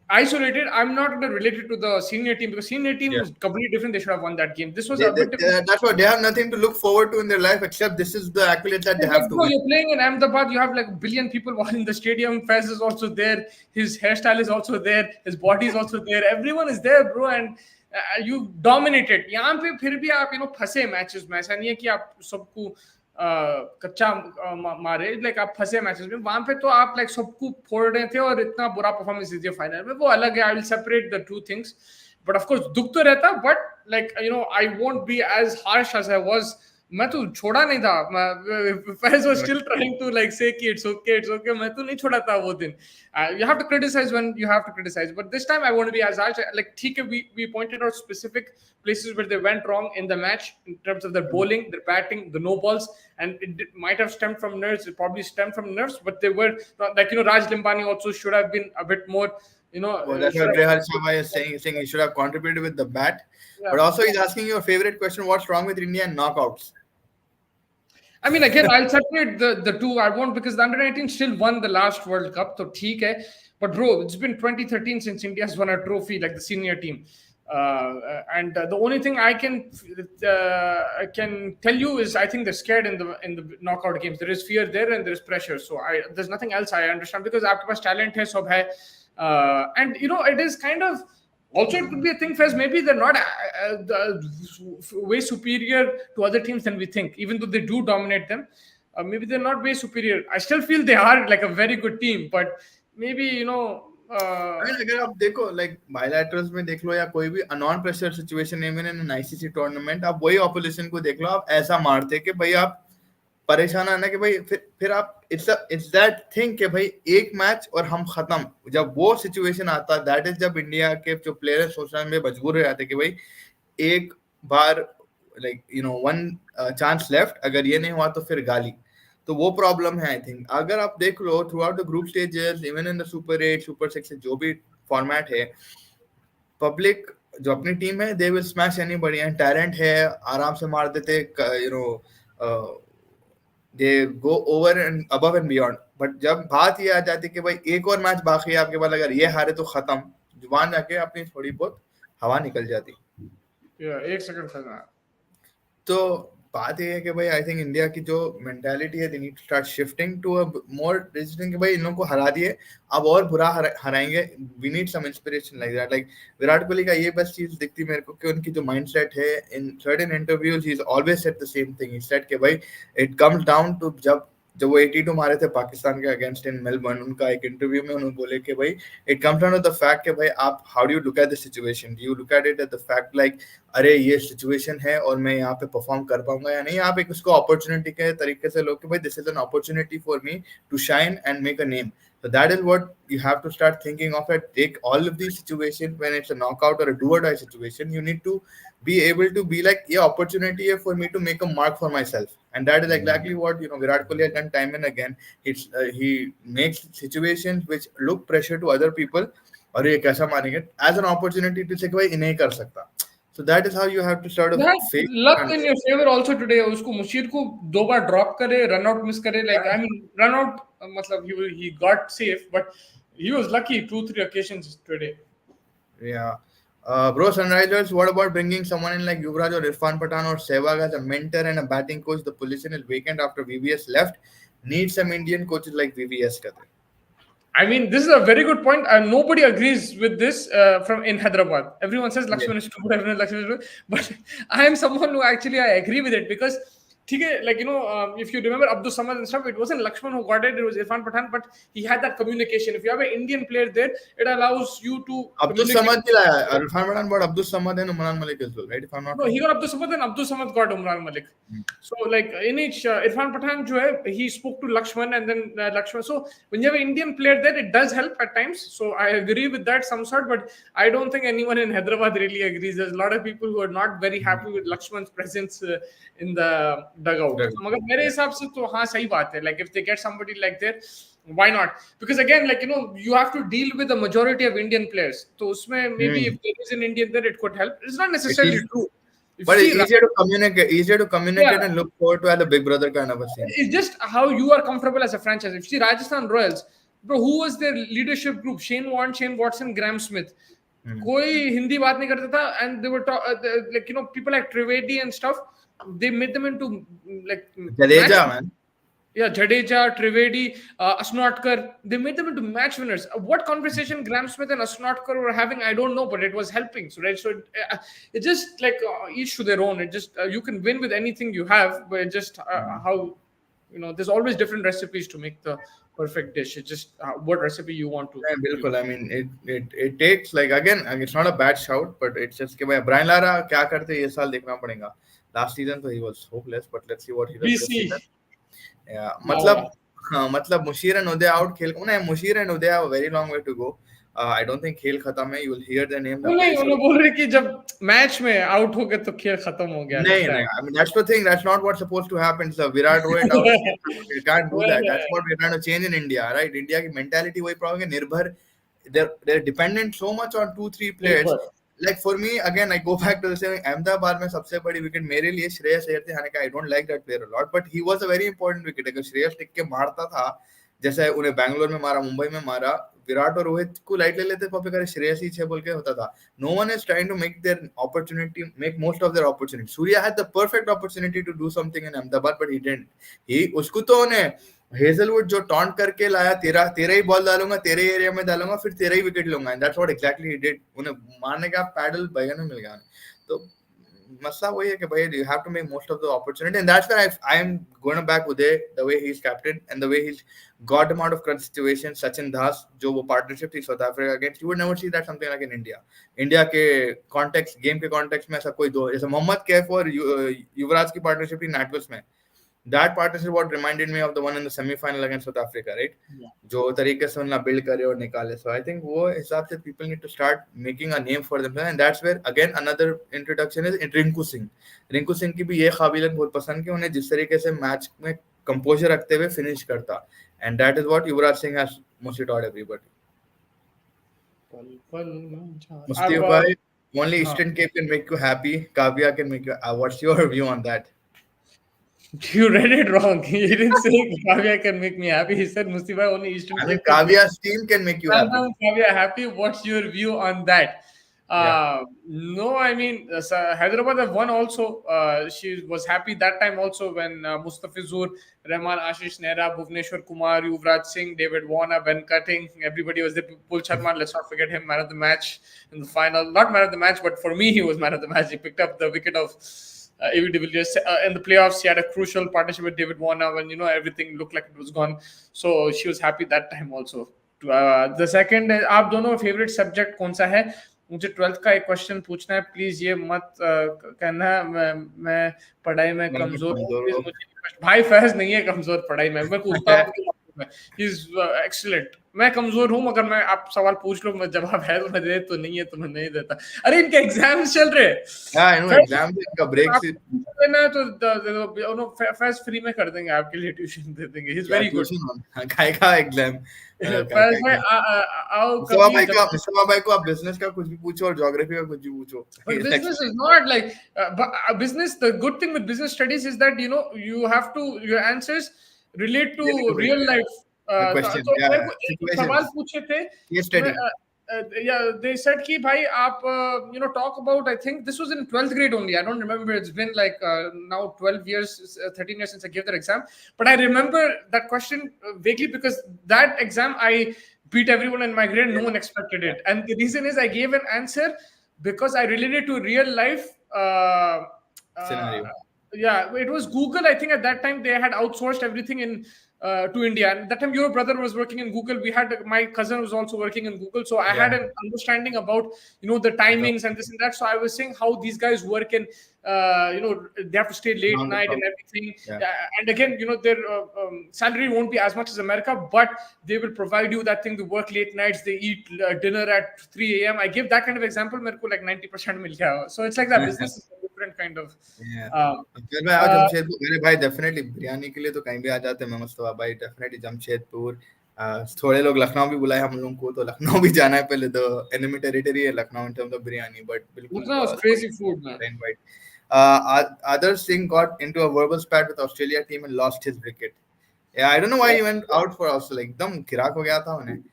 isolate it. I'm not related to the senior team, because senior team Yeah. was completely different. They should have won that game. This was a bit different. That's why they have nothing to look forward to in their life except this is the accolade that they have to Bro, win. you're playing in Ahmedabad, you have like a billion people in the stadium. Fez is also there, his hairstyle is also there, his body is also there, everyone is there, bro, and you dominated. यहाँ पे फिर भी आप फंसे matches में। ऐसा नहीं है कि आप सबको कच्चा मारे, लाइक आप फंसे मैचेस में। वहां पे तो आप लाइक सबको फोड़ रहे थे और इतना बुरा परफॉर्मेंस दीजिए फाइनल में, वो अलग है। I will separate the two things, but of course दुख तो रहता, but like I won't be as harsh as I was. मैं तो छोड़ा नहीं था। Faiz was still trying to like say कि इट्स ओके। मैं तो नहीं छोड़ा था वो दिन। You have to criticise when you have to criticise, but this time I want to be as harsh. Like ठीक है, we pointed out specific places where they went wrong in the match in terms of their bowling, their batting, the no balls, and it might have stemmed from nerves. It probably stemmed from nerves, but they were like Raj Limbani also should have been a bit more. Well, that's what Rehan Sharma is saying he should have contributed with the bat. Yeah. But also he's asking your favorite question: what's wrong with India and knockouts? I mean, again, I'll separate the two. I won't, because the under-19 still won the last World Cup, so theek hai. But bro, it's been 2013 since India's won a trophy, like the senior team. And the only thing I can tell you is I think they're scared in the knockout games. There is fear there and there is pressure. So there's nothing else I understand, because आपके पास talent है, सब है, and it is kind of also, it could be a thing, Fez. Maybe they're not way superior to other teams than we think, even though they do dominate them. Maybe they're not way superior. I still feel they are like a very good team, but maybe Uh, अगर आप देखो like bilaterals में देख लो या कोई भी non pressure situation even in an ICC tournament, आप वही ऑपोजिशन को देख लो, आप ऐसा मारते कि भाई आप परेशान आना कि भाई फिर आप इट्स दैट थिंग कि भाई एक मैच और हम खत्म। जब वो सिचुएशन आता है दैट इज जब इंडिया के जो प्लेयर्स सोचने में मजबूर हो जाते कि भाई एक बार लाइक वन चांस लेफ्ट, अगर ये नहीं हुआ तो फिर गाली। तो वो प्रॉब्लम है आई थिंक। अगर आप देख लो throughout the group stages even in the super 8 super 6 जो भी फॉर्मेट है, पब्लिक जो अपनी टीम है दे विल स्मैश एनी बड़ी, टैलेंट है आराम से मार देते, they go over and above and beyond. But जब बात ये आ जाती है कि भाई एक और मैच बाकी है आपके पास, अगर ये हारे तो खत्म, जुबान जाके अपनी थोड़ी बहुत हवा निकल जाती। एक सेकंड था। तो बात ये है कि भाई आई थिंक इंडिया की जो मेंटालिटी है they need to start shifting to a more decision कि भाई इन लोगों को हरा दिए, अब और बुरा हराएंगे। We need some inspiration like that. Like Virat Kohli का ये बस चीज दिखती मेरे को कि उनकी जो माइंडसेट है, in certain interviews he is always said the same thing. He said कि भाई इट कम्स डाउन टू जब जब वो 82 मारे थे पाकिस्तान के अगेंस्ट इन मेलबर्न, उनका एक इंटरव्यू में उन्होंने बोले कि भाई it comes down to the fact कि भाई आप how do you look at the situation, do you look at it at the fact like अरे ये सिचुएशन है और मैं यहाँ पे परफॉर्म कर पाऊंगा या नहीं। आप एक उसको अपॉर्चुनिटी के तरीके से लो कि भाई this is an opportunity for me to shine and make a name. So that is what you have to start thinking of it. Take all of these situations when it's a knockout or a do or die situation. You need to be able to be like, yeah, opportunity for me to make a mark for myself, and that is exactly what Virat Kohli has done time and again. He makes situations which look pressure to other people, और ये कैसा मारेंगे as an opportunity to say कि भाई इन्हें कर सकता। So that is how you have to sort of That face luck and in your favor also today. उसको मुशीर को 2 बार ड्रॉप करे, रन आउट मिस करे, like I mean run out मतलब he got safe, but he was lucky 2-3 occasions today. yeah. Bro, Sunrisers, what about bringing someone in like Yuvraj or Irfan Pathan or Sehwag as a mentor and a batting coach? The position is vacant after VVS left. Need some Indian coaches like VVS. कहते हैं। I mean, this is a very good point, and nobody agrees with this from in Hyderabad. Everyone says Yeah. Lakshman is too good, everyone Lakshman is too good. But I am someone who actually I agree with it because, like if you remember Abdul Samad and stuff, it wasn't Lakshman who got it; it was Irfan Pathan. But he had that communication. If you have an Indian player there, it allows you to Abdul communicate. Samad भी लाया है। Irfan Pathan bought Abdul Samad and Umran Malik as well, right? If I'm not No, he wrong. got Abdul Samad and Abdul Samad got Umran Malik. So, like in each, Irfan Pathan, jo hai, he spoke to Lakshman and then Lakshman. So, when you have an Indian player there, it does help at times. So, I agree with that some sort, but I don't think anyone in Hyderabad really agrees. There's a lot of people who are not very happy with Lakshman's presence in the dugout. So, magar mere hisab se to haan sahi baat hai. Like if they get somebody like that, why not? Because again, like you have to deal with the majority of Indian players. So, usme maybe if there is an Indian there, it could help. It's not It's necessarily easy, true. If but you it's see, easier to yeah, communicate and look forward to as a big brother kind of a scene. it's just how you are comfortable as a franchise. If you see Rajasthan Royals, bro, who was their leadership group? Shane Warne, Shane Watson, Graham Smith. कोई हिंदी बात नहीं करता था, and they were like people like Trivedi and stuff. They made them into like match. Jadeja, man. Yeah, Jadeja, Trivedi, Asnotkar, they made them into match winners. What conversation Graham Smith and Asnotkar were having, I don't know, but it was helping. So, right, so it just like each to their own. It just you can win with anything you have, but it just how there's always different recipes to make the perfect dish. It's just what recipe you want to Yeah, use. बिल्कुल। I mean, it takes like again, it's not a bad shout, but it's just कि भाई Brian Lara क्या करते ये साल देखना पड़ेगा। Last season तो he was hopeless, but let's see what he does this season. BC, Yeah, Lala. मतलब मुशीर and Uday out खेल नहीं, Musheer and Uday have a very long way to go. I don't think खेल खत्म है। You will hear their names. वो I'm नहीं pretty उन्होंने sure. बोल रहे कि जब मैच में आउट हो गए तो खेल खत्म हो गया नहीं, लगता है. नहीं. I mean, that's the thing. That's not what's supposed to happen. So Virat went out. You can't do that. That's what we're trying to change in India, right? India की mentality वही problem है निर्भर. They're dependent so much on 2-3 players. Like for me, again, I go back to the same. Ahmedabad में सबसे बड़ी wicket मेरे लिए श्रेयस अय्यर थे। हालांकि I don't like that player a lot, but he was a very important wicket. अगर श्रेयस टिक के मारता था, जैसे उन्हें बैंगलोर में मारा, मुंबई में मारा, विराट और रोहित को लाइट ले लेते, पापे करे श्रेयस ही छह बोल के होता था। No one is trying to make their opportunity, make most of their opportunity. Surya had the perfect opportunity to do something in Ahmedabad, but he didn't. उसको तो उन्हें हेजलवुड जो टॉन्ट करके लाया, तेरा तेरा ही बॉल डालूंगा, तेरे एरिया में डालूंगा, फिर तेरा ही विकेट लूंगा, and that's what exactly he did. उन्हें मारने का पैडल बैगन में मिल गया। तो masla वही है कि भाई you have to make most of the opportunity, and that's why I am going back Uday, the way he's captain and the way he's got him out of crunch situation. Sachin Das जो वो partnership थी South Africa against, you would never see that something like in India के context, game के context में ऐसा कोई दो, जैसे मोहम्मद कैफ और युवराज की partnership थी नेटवर्स में. That partnership what reminded me of the one in the semi-final against South Africa, right? Yeah. जो तरीके से उन्हें build करे और निकाले. So I think वो हिसाब से people need to start making a name for themselves, and that's where again another introduction is Rinku Singh. Rinku Singh की भी ये काबिलियत बहुत पसंद की, उन्हें जिस तरीके से मैच में composure रखते हुए finish करता, and that is what Yuvraj Singh has mostly taught everybody. Mustafa bhai, only Eastern Cape can make you happy. Kavya can make you. What's your view on that? You read it wrong. He didn't say Kavya can make me happy. He said Mustafa only Eastern I mean, Cape can make Kavya's team can make you happy. sometimes Kavya happy. What's your view on that? No, I mean, Hyderabad have won also. She was happy that time also when Mustafizur, Rahman, Ashish Nehra, Bhuvneshwar Kumar, Yuvraj Singh, David Warner, Ben Cutting, everybody was there. Pul Sharma, let's not forget him, man of the match in the final. Not man of the match, but for me, he was man of the match. He picked up the wicket of A.V. de Villiers. In the playoffs, he had a crucial partnership with David Warner when, everything looked like it was gone. So she was happy that time also. The second, आप दोनों favorite subject कौन सा है? मुझे 12th का एक question पूछना है, प्लीज ये मत कहना मैं पढ़ाई में कमजोर हूँ, प्लीज मुझे. भाई फैज नहीं है कमजोर पढ़ाई में, मैं पूछता हूँ. He is excellent. मैं कमजोर हूँ मगर मैं, आप सवाल पूछ लो, मैं जवाब है तो मैं दे, तो नहीं है तो मैं नहीं देता. अरे इनके एग्जाम्स चल रहे हैं, एग्जाम का ब्रेक से ना, तो फैज फ्री में कर देंगे आपके लिए, ट्यूशन दे देंगे. He is very good. काय का एग्जाम. फैज भाई आओ मुस्तफा भाई को आप बिजनेस का कुछ भी पूछो और ज्योग्राफी का कुछ भी पूछो. But business is not like business. The good thing with business studies is that you have to, your answers relate to real life. Question, तो मेरे को एक सवाल पूछे थे. Case study. Yeah, they said कि भाई आप talk about, I think this was in 12th grade only. I don't remember. It's been like now 12 years, 13 years since I gave that exam. But I remember that question vaguely because that exam I beat everyone in my grade. No one expected it, and the reason is I gave an answer because I related to real life scenario. Yeah, it was Google. I think at that time they had outsourced everything to India. And that time your brother was working in Google. My cousin was also working in Google. So I had an understanding about, the timings and this and that. So I was saying how these guys work and, they have to stay late night and everything. And again, their salary won't be as much as America, but they will provide you that thing. They work late nights. They eat dinner at 3 a.m. I give that kind of example. मेरे को like 90% मिल गया. So it's like that. Business is a different kind of. फिर मैं जमशेदपुर, मेरे भाई definitely biryani के लिए तो कहीं भी आ जाते हैं. मैं मुस्तफा भाई डेफिनेटली जमशेदपुर. थोड़े लोग लखनऊ भी बुलाए हम लोगों को, तो लखनऊ भी जाना है पहले. तो एनिमी टेरिटरी है Lucknow in terms of biryani, but बिल्कुल crazy food, man. Others Singh got into a verbal spat with Australia team and lost his wicket. I don't know why he went out for Australia. एकदम खिराक हो गया था उन्हें.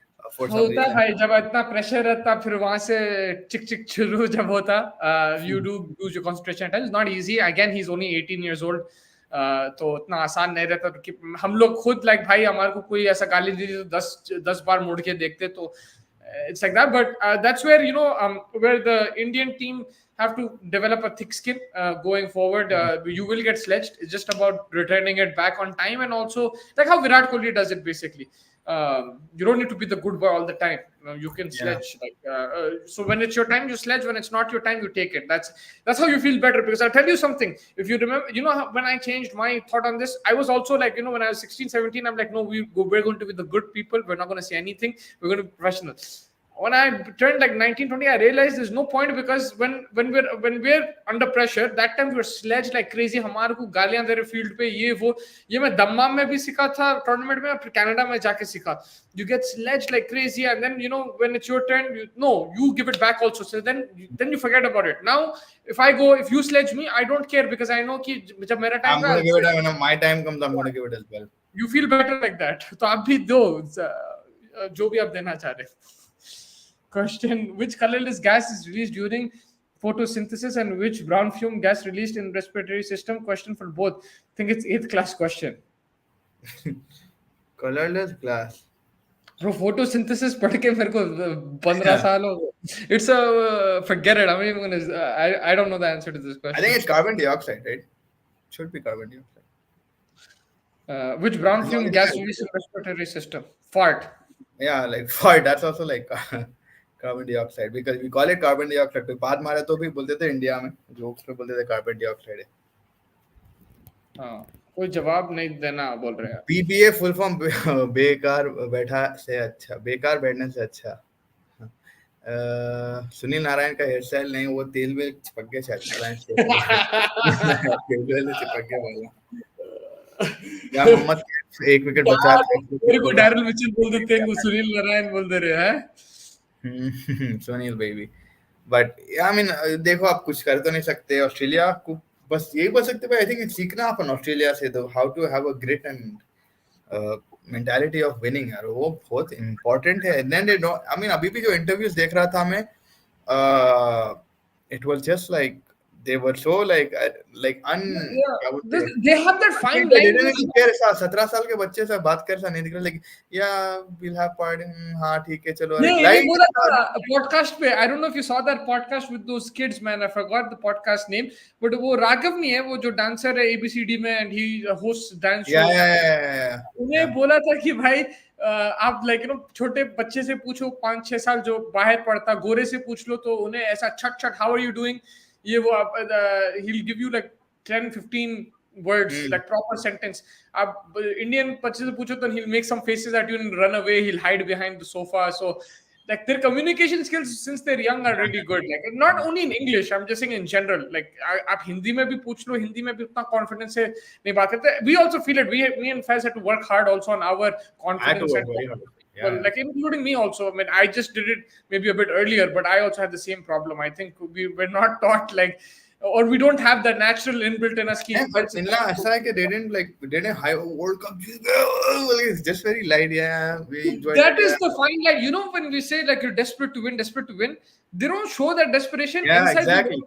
होता भाई जब इतना प्रेशर रहता, फिर वहां से चिक चिक शुरू जब होता, you do lose your concentration. It's not easy. Again, he's only 18 years old. तो इतना आसान नहीं रहता कि हम लोग खुद लाइक भाई हमारे को कोई ऐसा गाली दी तो 10 बार मुड़ के देखते, तो it's like that. But that's where where the Indian team have to develop a thick skin going forward. You will get sledged. It's just about returning it back on time, and also like how Virat Kohli does it basically. You don't need to be the good boy all the time. You can sledge. So when it's your time, you sledge. When it's not your time, you take it. That's how you feel better. Because I'll tell you something. If you remember, when I changed my thought on this, I was also like, when I was 16, 17, I'm like, no, we're going to be the good people. We're not going to say anything. We're going to be professional. When I turned like 19, 20, I realized there's no point, because when we're under pressure, that time we're sledged like crazy. हमारे को गालियां दे रहे field पे, ये मैं Dammam में भी सीखा था टूर्नामेंट में, फिर कनाडा में जाके सीखा. You get sledged like crazy, and then when it's your turn, you give it back also. So then you forget about it. Now if you sledge me, I don't care, because I know कि जब मेरा time I'm gonna give it when my time comes. I'm gonna give it as well. You feel better like that. तो आप भी दो जो भी आप देना चाह रहे. Question: which colorless gas is released during photosynthesis, and which brown fume gas released in respiratory system? Question for both. I think it's 8th class question. Colorless gas. Bro, photosynthesis पढ़ के मेरे को 15 साल हो गए. It's a forget it. I'm even gonna. I don't know the answer to this I question. think it's carbon dioxide, right? Should be carbon dioxide. Which brown fume gas release in respiratory system? Fart. Yeah, like fart. That's also like carbon dioxide because we call it carbon dioxide. तो बात मारे तो भी बोलते थे India में jokes में बोलते थे कार्बन डाइऑक्साइड है. हाँ, कोई जवाब नहीं देना बोल रहे हैं. बीबीए फुल फॉर्म बेकार बैठा से अच्छा, बेकार बैठने से अच्छा. सुनील नारायण का हेयर स्टाइल नहीं, वो तेल में चिपक गया शायद. तेल में चिपक गया वाला. या मोहम्मद एक विकेट बचा था. मेरे को डैरिल मिचेल बोल देते हैं, सुनील नारायण बोल दे रहे हैं. Sunil baby. But I mean देखो आप कुछ कर तो नहीं सकते. ऑस्ट्रेलिया को बस यही बोल सकते हैं, आई थिंक सीखना अपन ऑस्ट्रेलिया से तो how to have a grit and mentality of winning यार, वो बहुत इंपॉर्टेंट है. Then they know, I mean अभी भी जो इंटरव्यूज देख रहा था मैं, it was just like they were so like un I would say They have that fine they line. didn't even care. 17 साल के बच्चे से बात कर सा नहीं दिख रहा, like yeah we'll have party. हाँ ठीक है चलो. ये बोला था पॉडकास्ट पे. I don't know if you saw that podcast with those kids, man. I forgot the podcast name, but वो राघव नहीं है, वो जो डांसर है ABCD में and he hosts dance shows. उन्हें बोला था कि भाई आप लाइक यू नो छोटे बच्चे से पूछो 5-6 साल जो बाहर पढ़ता, गोरे से पूछ लो तो उन्हें ऐसा छट छट हाउ आर यू डूइंग ये वो he'll give you like 10-15 words like proper sentence. आप इंडियन बच्चे से पूछो तो he'll make some faces at you and run away. He'll hide behind the sofa. So like their communication skills since they're young are really good. Like not only in English, I'm just saying in general. Like आप हिंदी में भी पूछ लो, हिंदी में भी उतना confidence से नहीं बात करते. We also feel it. Me and Faiz had to work hard also on our confidence. Well, like including me also. I mean, I just did it maybe a bit earlier, but I also had the same problem. I think we were not taught like, or we don't have that natural inbuilt in us. But ऐसा है कि they didn't high World Cup. It's just very light. Yeah, we enjoyed. That is the fine line. You know, when we say like you're desperate to win, they don't show that desperation inside exactly.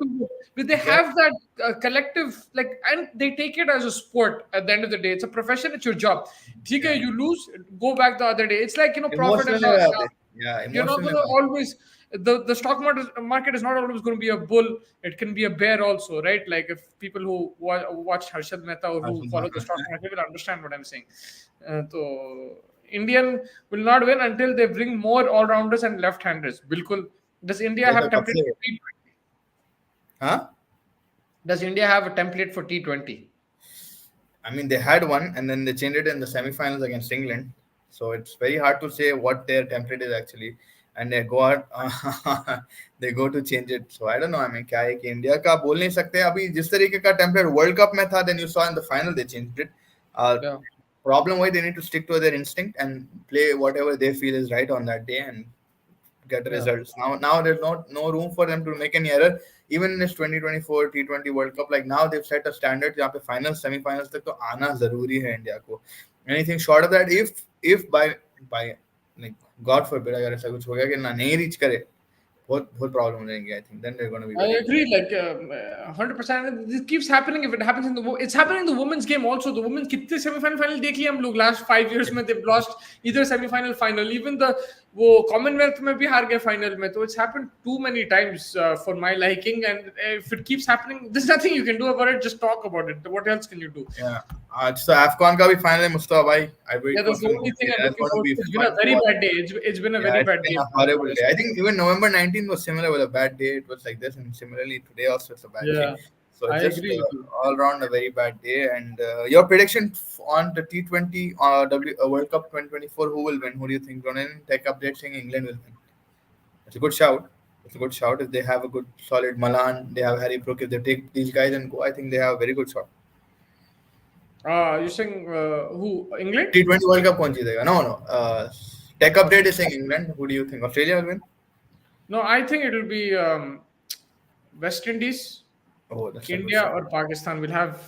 But they have that collective, like, and they take it as a sport at the end of the day. It's a profession, it's your job. Okay, you lose, go back the other day. It's like, you know, profit and loss. You're not going to always, the stock market is not always going to be a bull. It can be a bear also, right? Like if people who watch Harshad Mehta or who follow the stock market will understand what I'm saying. So Indian will not win until they bring more all-rounders and left-handers. Bilkul. Does India have template for T20? Huh? Does India have a template for T20? I mean, they had one and then they changed it in the semi-finals against England. So it's very hard to say what their template is actually. And they go out, they go to change it. So I don't know. I mean, क्या है कि India का बोल नहीं सकते. अभी जिस तरीके का template World Cup में था, then you saw in the final they changed it. Problem why they need to stick to their instinct and play whatever they feel is right on that day and get the results. Now there's no room for them to make any error. Even in this 2024 T20 World Cup, like now they've set a standard जहाँ पे finals, semi-finals तक तो आना जरूरी है India को. Anything short of that, if by like God forbid अगर ऐसा कुछ हो गया कि ना नहीं reach करे, बहुत problem हो जाएंगे. I think then they're going to be. I agree, like 100%. This keeps happening. If it happens it's happening in the women's game also. The women's कितने semi-final देख लिए हम लोग last 5 years में. They've lost either semi-final, final. Even the वो Commonwealth में भी हार गए final में. So it's happened too many times for my liking. And if it keeps happening, there's nothing you can do about it. Just talk about it. What else can you do? Yeah. So AFCON का भी final है मुस्तफा भाई. That's the only thing I'm looking forward to. It's been a very bad day. It's been a very bad day. A horrible day. I think even November 19th was similar with a bad day. It was like this, and similarly today also it's a bad day. So it's just all around a very bad day. And your prediction on the T20 World Cup 2024, who will win? Who do you think? Ronan, tech update saying England will win. It's a good shout. If they have a good solid Malan, they have Harry Brook. If they take these guys and go, I think they have a very good shot. You're saying who? England? T20 World Cup कौन जीतेगा? No. Tech update is saying England. Who do you think? Australia will win? No, I think it will be West Indies. India or Pakistan will have.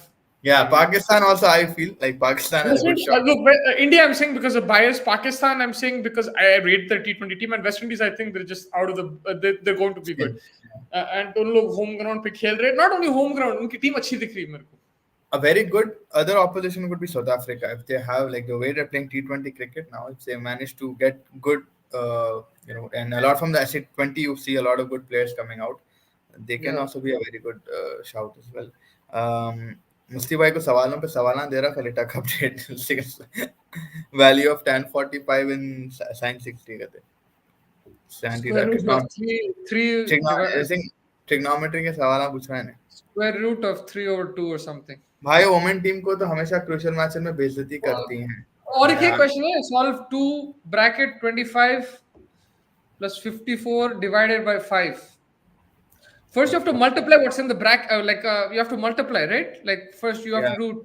Yeah, Pakistan also I feel like Pakistan is a good shot. Look, India I'm saying because of bias. Pakistan I'm saying because I rate the T20 team, and West Indies I think they're just out of the. They're going to be good. And उन लोग home ground पे खेल रहे. Not only home ground, उनकी team अच्छी दिख रही है मेरे को. a very good other opposition would be South Africa if they have like the way they're playing T20 cricket now. If they manage to get good, and a lot from the SC20, you see a lot of good players coming out. They can Yeah. also be a very good shout as well. मुफ्ती भाई को सवालों पे सवाल दे रहा खाली टक update value of 1045 in sine 60 कहते सैंटी Square root of trigonometry three divided. Trigonometry के सवाल पूछ रहे हैं Square root of 3/2 or something. भाई वुमेन टीम को तो हमेशा क्रूशियल मैच में बेइज्जती करती हैं और एक यार क्वेश्चन है, solve 2 bracket 25 plus 54 divided by 5. First you have to multiply what's in the bracket, you have to multiply, right? Like first you have yeah to do,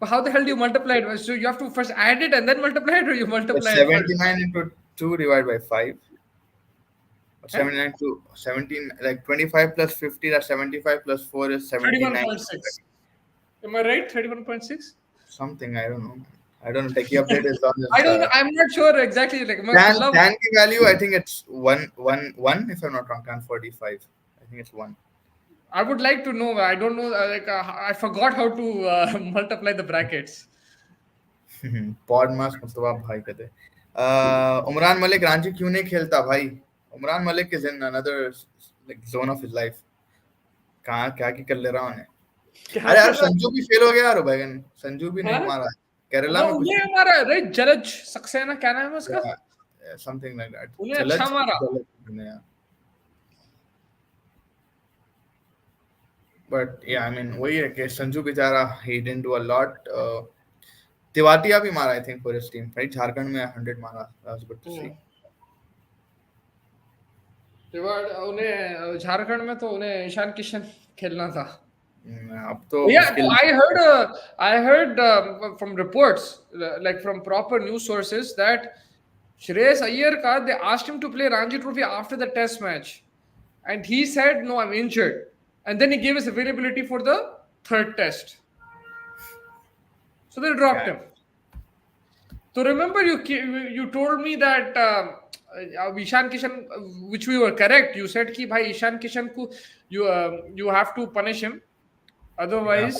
but how the hell do you multiply it? So you have to first add it and then multiply it, or you that's multiply it first? 79 into 2 divided by 5 or Huh? 79 to 17 like 25 plus 50 that's 75 plus 4 is 79 31.6. Am I right? 31.6? something I don't know techie update is on I this don't know. I'm not sure exactly. Like, tan ki value I think it's 1 if I'm not wrong 1045 I think it's 1 I would like to know. I don't know. I forgot how to multiply the brackets. पॉडमास Mustafa भाई कहते उमरान मलिक रांची क्यों नहीं खेलता भाई Umran Malik is in another like zone of his life कहाँ क्या की कर ले रहा हूँ अरे यार संजू भी फेल हो गया यार भाई संजू भी नहीं मारा केरला में कुछ हमारा राइट जलज सक्सेना क्या नाम है उसका समथिंग लाइक दैट उन्हें अच्छा मारा बट या आई मीन वही है कि संजू बेचारा he didn't do a lot Tewatia भी मारा I think for his team right Jharkhand में 100 मारा दैट वाज गुड टू सी उन्हें झारखंड में तो उन्हें ईशान किशन खेलना था अब तो I heard from reports like from proper news sources that Shreyas Iyer they asked him to play Ranji Trophy after the test match and he said no, I'm injured, and then he gave his availability for the third test, so they dropped him. So remember you told me that Ishan Kishan, which we were correct, you said ki bhai Ishan Kishan ko you have to punish him, otherwise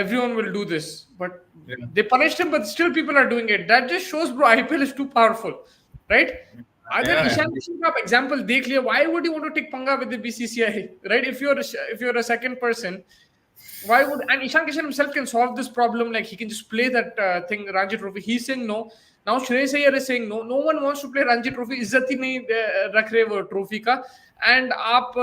everyone will do this, but they punished him, but still people are doing it. That just shows bro IPL is too powerful, right? Agar Ishan Kishan ka example dekh liya, why would you want to take panga with the BCCI, right? If you're a second person, why would, and Ishan Kishan himself can solve this problem, like he can just play that thing Ranji Trophy. He's saying no. Now Shreyas Iyer is saying no. No one wants to play Ranji Trophy. इज्जत ही नहीं रख रहे वो trophy का, and आप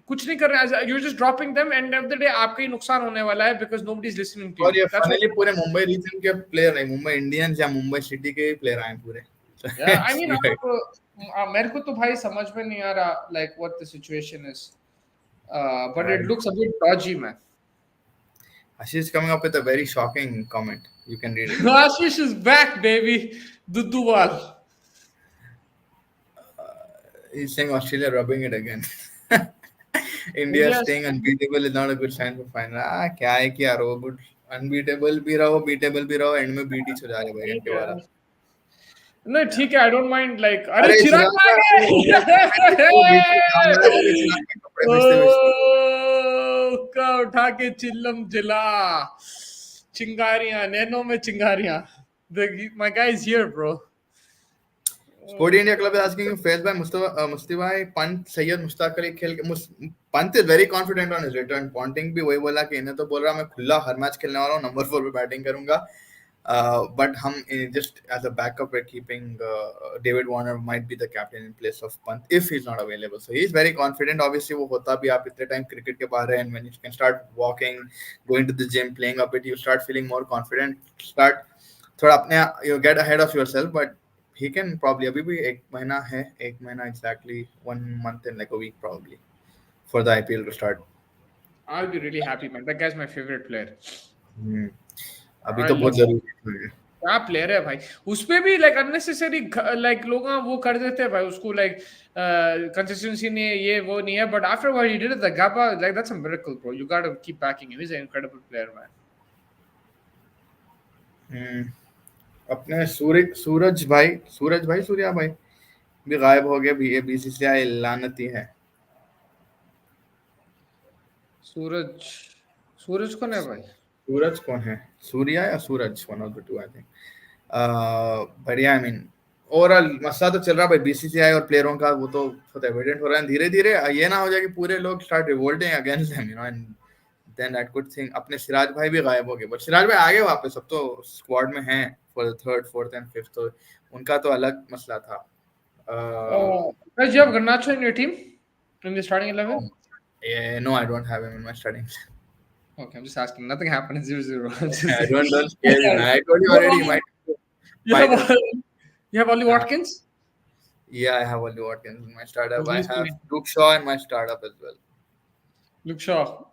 कुछ नहीं कर रहे. You're just dropping them, and end of the day आपका ही नुकसान होने वाला है because nobody is listening to you. और ये फाइनली पूरे मुंबई रीजन के प्लेयर नहीं, मुंबई इंडियंस या मुंबई सिटी के प्लेयर आए पूरे. Yeah, I mean मेरे को तो भाई समझ में नहीं आ रहा like what the situation is, but it looks a bit dodgy, man. Ashish is coming up with a very shocking comment. You can read it. Ashish is back, baby. Duduwal. He's saying Australia rubbing it again. India staying unbeatable is not a good sign for final. क्या है कि यार वो good unbeatable भी रहो, beatable भी रहो, end में beat ही हो जा रहे भाई इनके वाला. नहीं ठीक है, I don't mind like अरे चिराग आ गए का उठा के चिल्लम जिला चिंगारियां नैनो में चिंगारियां. My guy is here, bro. Sport India Club is asking you faced by Mustafa Pant Sayyid Mushtaq Ali खेल के Pant is very confident on his return. Ponting भी वही बोला कि इन्हें तो बोल रहा मैं खुला हर मैच खेलने वाला हूँ, नंबर 4 पे बैटिंग करूंगा. But हम just as a backup we're keeping David Warner might be the captain in place of Pant if he's not available. So he's very confident. Obviously वो होता भी आप इतने टाइम क्रिकेट के बाहर हैं, and when you can start walking, going to the gym, playing a bit, you start feeling more confident. Start थोड़ा अपने you get ahead of yourself, but he can probably अभी भी एक महीना exactly 1 month and like a week probably for the IPL to start. I'll be really happy, man. That guy's my favorite player. अभी तो बहुत जरूरी है. क्या प्लेयर है भाई, उसपे भी like unnecessary like लोग वो कर देते हैं भाई उसको like consistency नहीं है, ये वो नहीं है, but after what he did at the Gabba, like that's a miracle, bro. You gotta keep backing him. He's an incredible player, man. अपने सूर्या भाई भी गायब हो गए. भी बीसीसीआई लानती है. सूरज कौन है भाई? सूरज कौन है? सूर्या या Suraj, one of the two I think. बढ़िया, आई मीन ओवरऑल मसला तो चल रहा भाई बीसीसीआई और प्लेयरों का, वो तो एविडेंट हो रहा है धीरे धीरे। ये ना हो जाए कि पूरे लोग start revolting against them, you know, and then that could thing. अपने सिराज भाई भी गायब हो गए, बट सिराज भाई आगे वापस, सब तो स्क्वाड में हैं for the third fourth and fifth, तो उनका तो अलग मसला था। Does you have Garnacho in your team in the starting 11? No, I don't have him in my starting. Okay, I'm just asking. Nothing happened. 0-0. I'm just I saying. don't scare you, man. I told you You have already. only, you My have, you have only Watkins? Yeah, I have only Watkins in my startup. I Who's have playing? Luke Shaw in my startup as well. Luke Shaw.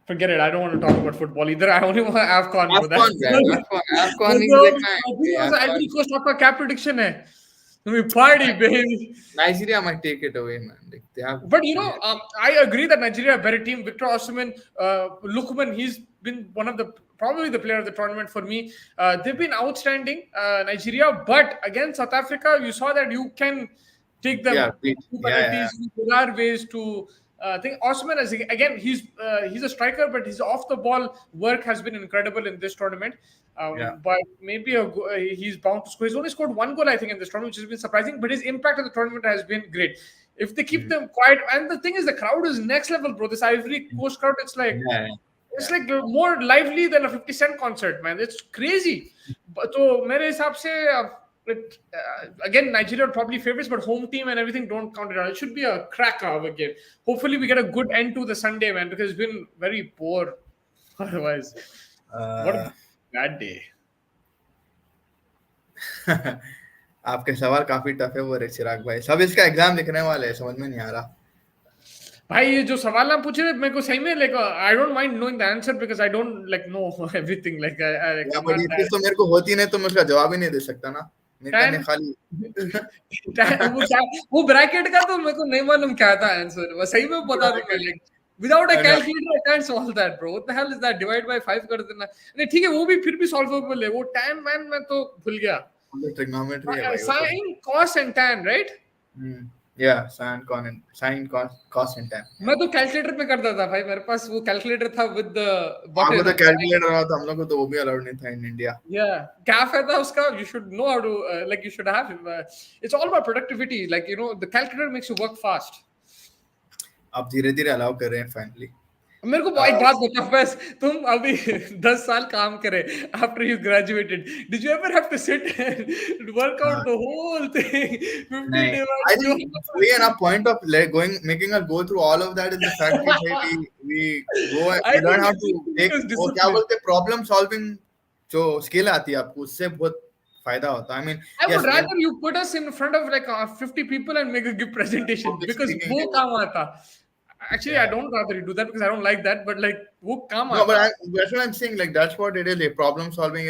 Forget it. I don't want to talk about football either. I only want AFCON, bro. AFCon, man. AFCon is like because Ivory Coast आपका क्या prediction है? We party, baby. Nigeria might take it away, man. Like they have. But you know, I agree that Nigeria are a better team. Victor Osimhen, Lukman, he's been one of the probably the player of the tournament for me. They've been outstanding, Nigeria. But against South Africa, you saw that you can take them two penalties. There are ways to. I think Osman is again. He's a striker, but his off the ball work has been incredible in this tournament. But maybe he's bound to score. He's only scored one goal, I think, in this tournament, which has been surprising. But his impact on the tournament has been great. If they keep them quiet, and the thing is, the crowd is next level, bro. This Ivory Coast crowd, it's like more lively than a 50 Cent concert, man. It's crazy. But so, मेरे हिसाब से again, Nigeria are probably favorites, but home team and everything don't count it out. It should be a cracker of a game. Hopefully, we get a good end to the Sunday, man, because it's been very poor otherwise. What a bad day. आपके सवाल काफी tough है वो रे चिराग भाई, सब इसका exam लिखने वाले हैं, समझ में नहीं आ रहा भाई। ये जो सवाल आप पूछ रहे मेरे को सही में like I don't mind knowing the answer because I don't like know everything like तो मेरे को होती नहीं तो मैं उसका जवाब ही नहीं दे सकता ना, मेरे को खाली वो ब्रैकेट का तो मेरे को नहीं मालूम क्या था आंसर, वो सही में बता दूं मैं like without a calculator I can't solve that bro. What the hell is that, divide by 5 कर देना। नहीं ठीक है, वो भी फिर भी सॉल्वेबल है। वो tan man मैं तो भूल गया, ट्रिग्नोमेट्री है भाई, sin cos and tan right. या sin cos and tan। मैं तो कैलकुलेटर पे करता था भाई, मेरे पास वो कैलकुलेटर था विद द बटन। आपको तो कैलकुलेटर रहा था, हम लोग को तो वो भी अलाउड नहीं था इन इंडिया। या क्या फायदा उसका, you should know how to like you should have it's all about productivity, like you know the calculator makes you work fast. आप धीरे-धीरे अलाउ कर रहे हैं फाइनली। मेरे को एक बात बताओ, बस तुम अभी 10 साल काम करे after you graduated, did you ever have to sit and work out the whole thing 50 days? I think we are a point of like making us go through all of that is the fact that we learn how to take वो क्या बोलते हैं problem solving जो skill आती है आपको, उससे बहुत फायदा होता है। I mean, I would rather you put us in front of like 50 people and make a give presentation because वो काम आता। Actually, I don't rather you do that because I don't like that, but like वो काम आता। No, but that's what I'm saying. Like that's what it is. Like problem solving,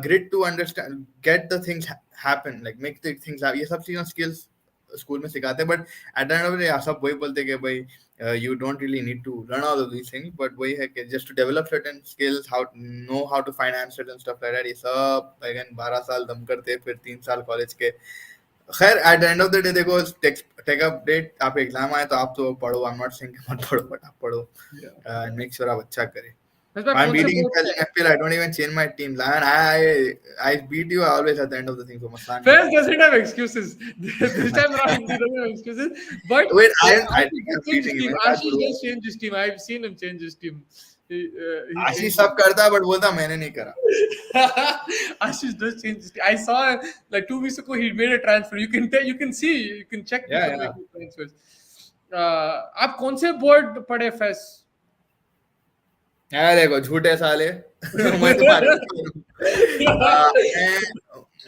grit to understand, get the things happen, like make the things happen. ये सब चीजें skills school में सिखाते हैं, but at the end of the day सब वही बोलते हैं कि भाई you don't really need to learn all of these things, but वही है कि just to develop certain skills, how to find answers and stuff like that। ये सब again 12 साल दम करते, फिर 3 साल कॉलेज के। खैर at the end of the day देखो, टेक अपडेट, आप एग्जाम आए तो आप तो पढ़ो, आई एम नॉट सेइंग मत पढ़ो, बट आप पढ़ो एंड मेक श्योर आप अच्छा करें। I'm beating in FPL. I don't even change my team. Lion, I beat you always at the end of the thing. So Muslan Faiz doesn't have excuses. This time around, he doesn't have excuses. But wait, I think I'm beating him. Ashish just changed his team. I've seen him change his team. Ashish सब करता है, but बोलता मैंने नहीं करा। Ashish does change his team. I saw like 2 weeks ago he made a transfer. You can tell, you can see, you can check. Transfers. आप कौन से बोर्ड पढ़े फैज? देखो झूठे साले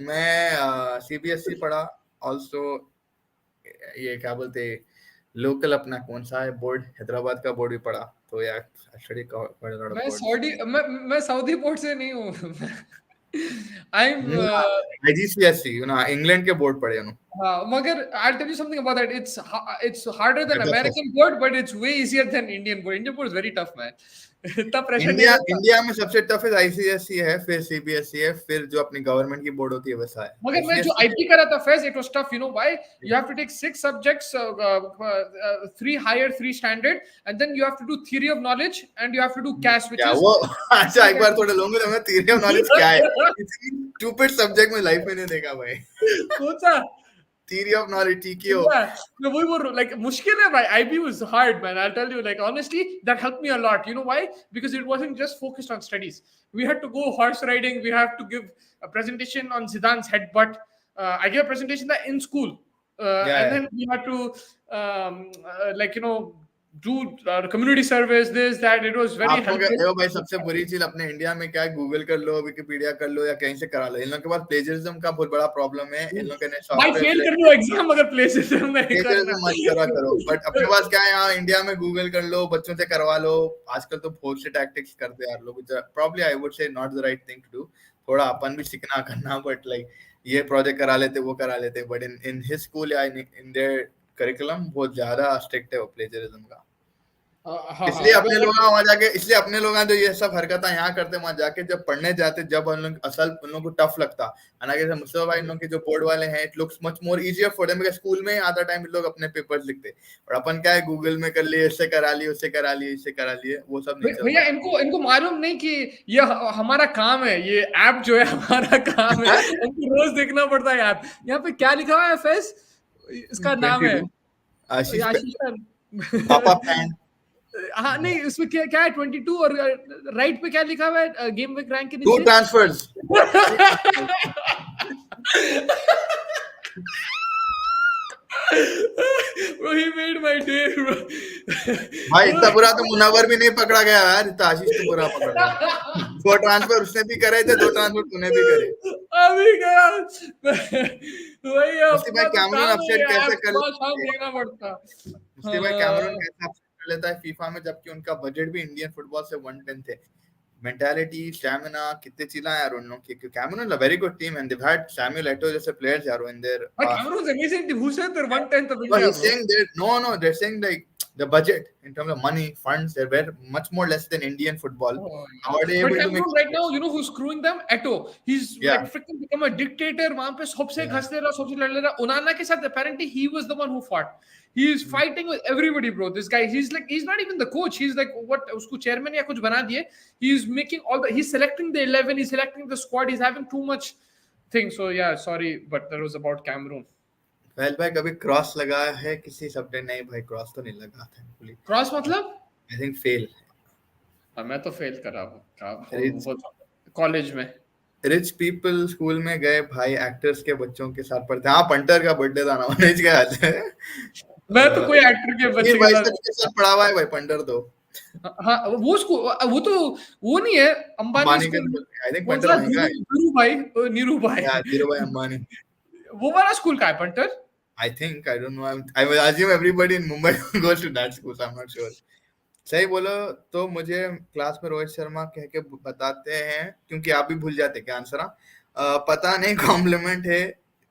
मैं सीबीएसई पढ़ा, ऑल्सो ये क्या बोलते लोकल अपना कौन सा है बोर्ड, हैदराबाद का बोर्ड भी पढ़ा। तो यार मैं सऊदी बोर्ड से नहीं हूँ। IGCSE, you know, इंग्लैंड के बोर्ड पढ़े ना। मगर I'll tell you something about that. It's harder than American board, but it's way easier than Indian board. Indian board is very tough, man. इतना pressure नहीं रहता। इंडिया में सबसे toughest ICSE है, फिर सीबीएसई है, फिर जो अपनी गवर्नमेंट की बोर्ड होती है वैसा है। मगर मैं जो आईपी करा था Faiz, it was tough, you know why? You have to take 6 subjects, 3 higher 3 standard, and then you have to do theory of knowledge and you have to do CAS, which क्या इज वो अच्छा एक बार थोड़े लोगों ने थ्योरी ऑफ नॉलेज क्या है, इतनी स्टूपिड सब्जेक्ट में लाइफ में नहीं देखा भाई। कौन सा theory of knowledge TQ. Yeah, no, we were like मुश्किल है भाई. IB was hard, man. I'll tell you, like honestly, that helped me a lot. You know why? Because it wasn't just focused on studies. We had to go horse riding. We have to give a presentation on Zidane's headbutt. I gave a presentation that in school, and then we had to like do community service, this that. It was very helpful. भाई सबसे बुरी चीज अपने India में क्या है, Google कर लो, Wikipedia कर लो, या कहीं से करा लो। इन लोगों के पास प्लेजरिज्म का बहुत बड़ा प्रॉब्लम है। इन लोगों ने भाई फेल कर लो एग्जाम अगर प्लेजरिज्म नहीं करना, मत करा करो। बट अपने पास क्या है, यहाँ इंडिया में गूगल कर लो, बच्चों से करवा लो। आजकल तो बहुत से टैक्टिक्स करते हैं यार लोग, probably I would say not the right thing to do. थोड़ा अपन भी सीखना करना, बट लाइक ये प्रोजेक्ट करा लेते, वो करा लेते, बट इन हिज स्कूल या इन देयर करिकुलम बहुत ज्यादा स्ट्रिक्ट है वो प्लेजरिज्म का। इसलिए अपने लोग वहां जाके, इसलिए अपने लोग जो ये सब हरकतें यहाँ करते, वहां जाके जब पढ़ने जाते, जब उन लोग असल उन लोगों को टफ लगता। हालांकि मुस्तफा भाई इन लोग के जो बोर्ड वाले हैं, it looks much more easier for them, because school में आधा टाइम इन लोग अपने पेपर्स लिखते, और अपन क्या है गूगल में कर लिए, इससे करा लिए, उससे करा लिए, इससे करा लिए, वो सब नहीं चलता। भैया इनको मालूम नहीं कि ये हमारा काम है, ये ऐप जो है हमारा काम है। उनको रोज देखना पड़ता है ऐप। यहाँ पे क्या लिखा हुआ है फैज? इसका नाम है आशीष पापा पैन। हाँ नहीं, उसमें क्या है 22, और राइट पे क्या लिखा हुआ है गेम वीक रैंक के नीचे? 2 transverse. Bro, he made my day, bro. भाई इतना बुरा तो मुनव्वर भी नहीं पकड़ा गया यार, इतना आशीष तो बुरा पकड़ा गया। 2 ट्रांसफर उसने भी करे थे, 2 ट्रांसफर तूने भी करे। अभी गया वही मुस्ती भाई कैमरून अपसेट कैसे कर देखना पड़ता। मुस्ती भाई कैमरून कैसे अपसेट कर लेता है फीफा में, जबकि उनका बजट भी इंडियन फुटबॉल से 110 थे। मेंटालिटी, स्टैमिना, कितने चीला यार उन लोगों की। Cameroon a very good team and they had Samuel Eto'o जैसे प्लेयर्स यार in there. Cameroon is amazing team. Who said they're 1/10 of India? He's saying that no, they're saying like the budget in terms of money, funds, they're very much more less than Indian football. How are they able to make right now? You know who's screwing them? Eto. He's like freaking become a dictator. वहाँ पे सबसे घस ले रहा, सबसे लड़ ले रहा। उनाना के साथ apparently he was the one who fought. He is fighting with everybody, bro. This guy, he's not even the coach. He's like what? उसको chairman या कुछ बना दिए. He's making he's selecting the 11. He's selecting the squad. He's having too much things. So yeah, sorry, but that was about Cameroon. Well भाई कभी cross लगा है किसी सब्जेक्ट? नहीं भाई, क्रॉस तो नहीं लगा थैंकफुली। क्रॉस मतलब आई थिंक फेल। मैं तो फेल करा कॉलेज में। रिच पीपल स्कूल में गए भाई, एक्टर्स के बच्चों के साथ पढ़ते। हाँ, पंटर का बर्थडे था ना, रिच गया है। मैं तो कोई एक्टर के बच्चे के साथ पढ़ा हुआ है भाई पंटर तो। हाँ वो स्कूल, वो तो वो नहीं है Ambani school. I think punter महंगा है। नीरू भाई अंबानी। वो वाला स्कूल का है punter? I think, I don't know. I will assume everybody in Mumbai goes to that school. So I'm not sure. सही बोलो तो मुझे क्लास में रोहित शर्मा कह के बताते हैं, क्योंकि आप भी भूल जाते क्या आंसर। पता नहीं कॉम्प्लीमेंट है,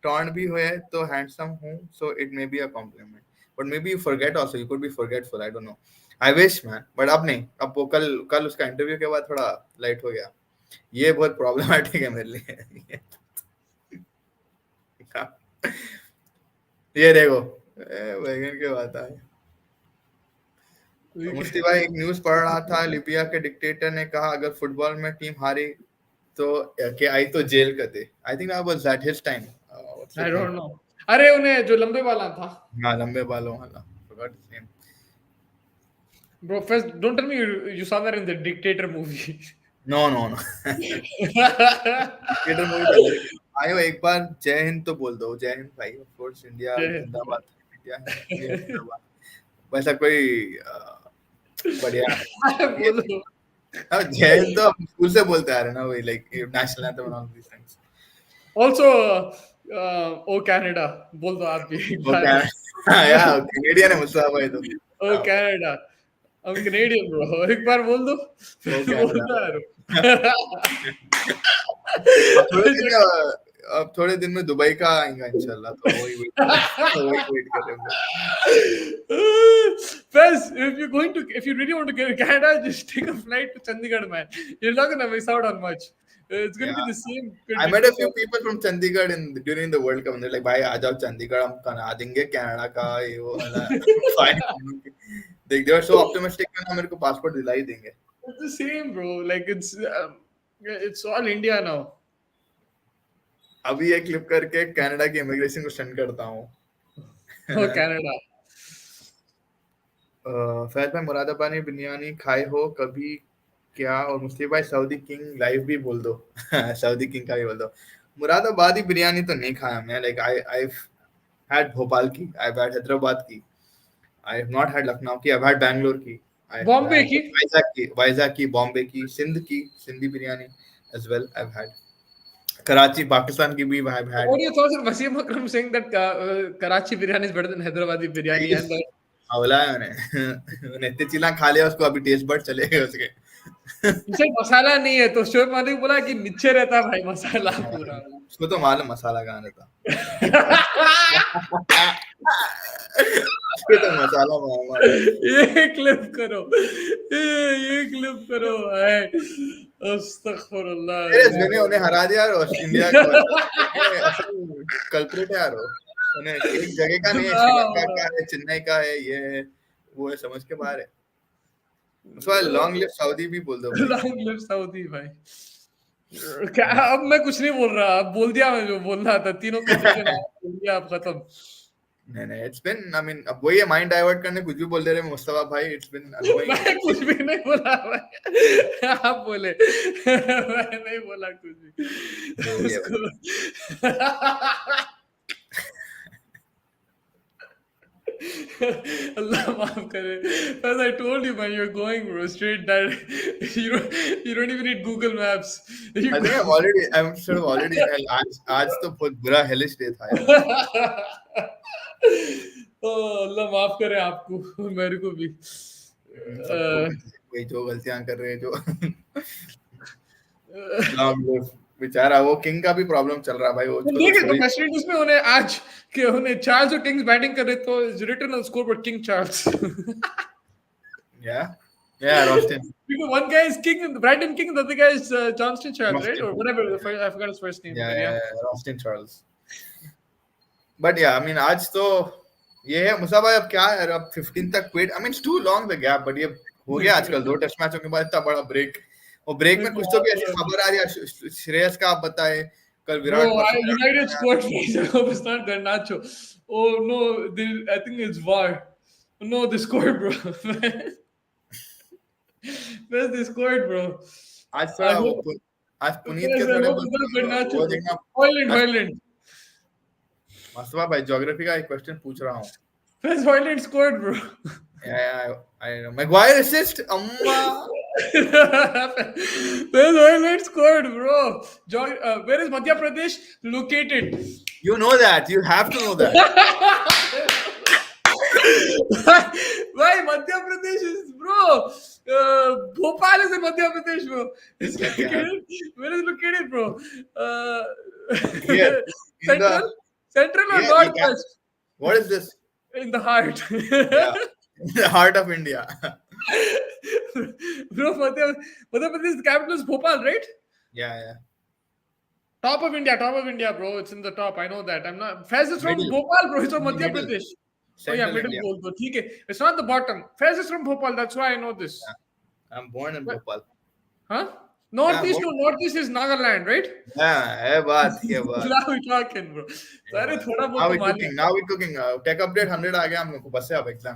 टॉन्ट भी हुए तो हैंडसम हूँ, so it may be a compliment. But maybe you forget also. You could be forgetful. I don't know. I wish man. But अब नहीं, अब वो कल उसका इंटरव्यू के बाद थोड़ा लाइट हो गया। ये बहुत प्रॉब्लमेटिक है मेरे लिए। ये देखो वैगन के बात है। मुफ्ती भाई एक न्यूज़ पढ़ रहा था, लीबिया के डिक्टेटर ने कहा अगर फुटबॉल में टीम हारी तो क्या आई तो जेल कर दे। I think that was at his time. I don't know. अरे उन्हें जो लंबे वाला था। हाँ, लंबे बालों वाला। Forgot his name. Bro, first don't tell me you saw that in the Dictator movie. No. Dictator movie आयो एक बार जय हिंद तो बोल दो। जय हिंद भाई, ऑफ कोर्स इंडिया जिंदाबाद, इंडिया जिंदाबाद। वैसा कोई बढ़िया बोलो। जय हिंद तो स्कूल से बोलते आ रहे ना, वही like national anthem and all these things. Also O Canada बोल दो आप भी। ओ कनाडा यार, कैनेडियन है मुझसे भाई तो। ओ कनाडा, I'm Canadian bro, एक बार बोल दो। बोलता है अब थोड़े दिन में दुबई का आएगा इंशाल्लाह, तो वही वेट कर रहे हैं। Fez, if you really want to get to Canada, just take a flight to Chandigarh, man. You're not gonna miss out on much. It's gonna be Yeah. the same I met a conditions. few people from Chandigarh during the World Cup, and they're like, "भाई आ जाओ चंडीगढ़, हम करा देंगे Canada का ये वो वाला." Fine. They were so optimistic कि ना मेरे को passport दिला ही देंगे. It's the same, bro. Like it's all India now. अभी ये क्लिप करके कनाडा की इमिग्रेशन को सेंड करता हूँ. Oh, Canada. फैज भाई मुरादाबादी बिरयानी खाए हो कभी क्या? और मुस्लिम भाई सऊदी किंग लाइव भी बोल दो. सऊदी किंग का भी बोल दो. मुरादाबादी बिरयानी तो नहीं खाया मैं. लाइक आई had भोपाल की, I've had हैदराबाद की, I have not had Lucknow की, I've had बैंगलोर की, I've Bombay had ki? Vizag की, बॉम्बे की, Sindhi biryani as well I've had. Karachi Pakistan की भी I've had. What are your thoughts on Wasim Akram saying that Karachi biryani is better than Hyderabadi biryani? And हवला है उन्हें इतने चिल्ला खा लिया उसको, अभी टेस्ट बड चले गए उसके. इसे मसाला नहीं है तो शोएब मालिक बोला कि नीचे रहता भाई मसाला पूरा. उसको तो मालूम मसाला कहाँ रहता. उसको तो मसाला मालूम. ये क्लिप करो, ये क्लिप करो. अस्तगफुरुल्लाह. मैंने उन्हें हरा दिया और इंडिया को कल्प्रिट है यार. उन्हें एक जगह का नहीं है, श्रीलंका का है, चेन्नई का है, ये वो है, समझ के बाहर है. उसका लॉन्ग लिव सऊदी भी बोल दो भाई. लॉन्ग लिव सऊदी भाई. क्या अब मैं कुछ नहीं बोल रहा, अब बोल दिया मैं जो बोलना था. तीनों कंट्री के नाम बोल दिया, अब खत्म. नहीं इट्स बिन, आई मीन अब वही है, माइंड डाइवर्ट करने कुछ भी बोल दे रहे मुस्तफा भाई. It's been annoying. मैं कुछ भी नहीं बोला भाई, आप बोले. मैं नहीं बोला कुछ भी. Allah maaf kare. As I told you, man, you're going, bro, straight direct. You don't even need Google Maps. I think I'm sort of already hell. आज तो बहुत बुरा hellish day था यार. अल्लाह माफ करे आपको और मेरे को भी. कोई जो गलतियां कर रहे हैं जो बेचारा वो किंग का भी प्रॉब्लम चल रहा है भाई. वो देखिए तो प्रेसिडेंट उसमें उन्हें आज कि उन्हें चार्ल्स और किंग्स बैटिंग कर रहे तो is written on scoreboard King Charles. Yeah, Rostin. Because one guy is King, Brandon King, the other guy is Johnston Charles, right? Or whatever. I forgot his first name. Yeah, Rostin Charles. But yeah, I mean, आज तो ये है मुसा भाई. अब क्या है, अब 15 तक quit. I mean, it's too long the gap, but ये हो गया आजकल 2 टेस्ट मैचों के बाद इतना बड़ा ब्रेक. और ब्रेक में कुछ तो भी ऐसी खबर आ रही है. श्रेयस का आप बताए कल Virat Kohli. United scored it's not Garnacho. Oh no, I think it's VAR. No, they scored, bro. Where's they scored, bro? आज पुनीत के थोड़े वो देखना. Hoyland. मस्तवा भाई ज्योग्राफी का एक क्वेश्चन पूछ रहा हूँ. Where's Hoyland scored, bro? Yeah, I know. Maguire assist. Amma. Where's Hoyland scored, bro? Where is Madhya Pradesh located? You know that. You have to know that. Why Madhya Pradesh is, bro? Bhopal is in Madhya Pradesh, bro. It's located. Where is it located, bro? Here. Central or northwest? What is this? In the heart. Yeah. The heart of India. Bro, Madhya Pradesh, the capital is Bhopal, right? Yeah. Top of India, bro. It's in the top. I know that. I'm not. Fez is from Bhopal, bro. He's from Madhya Pradesh. Central middle India. goal, okay. It's not the bottom. Fez is from Bhopal. That's why I know this. Yeah. I'm born in Bhopal. Huh? Northeast is Nagaland, right? Yeah, बात. Now we're talking, bro. Sorry, thoda bahut now we're cooking. Tech update 100 आ गया हम लोग को. बस है अब exam.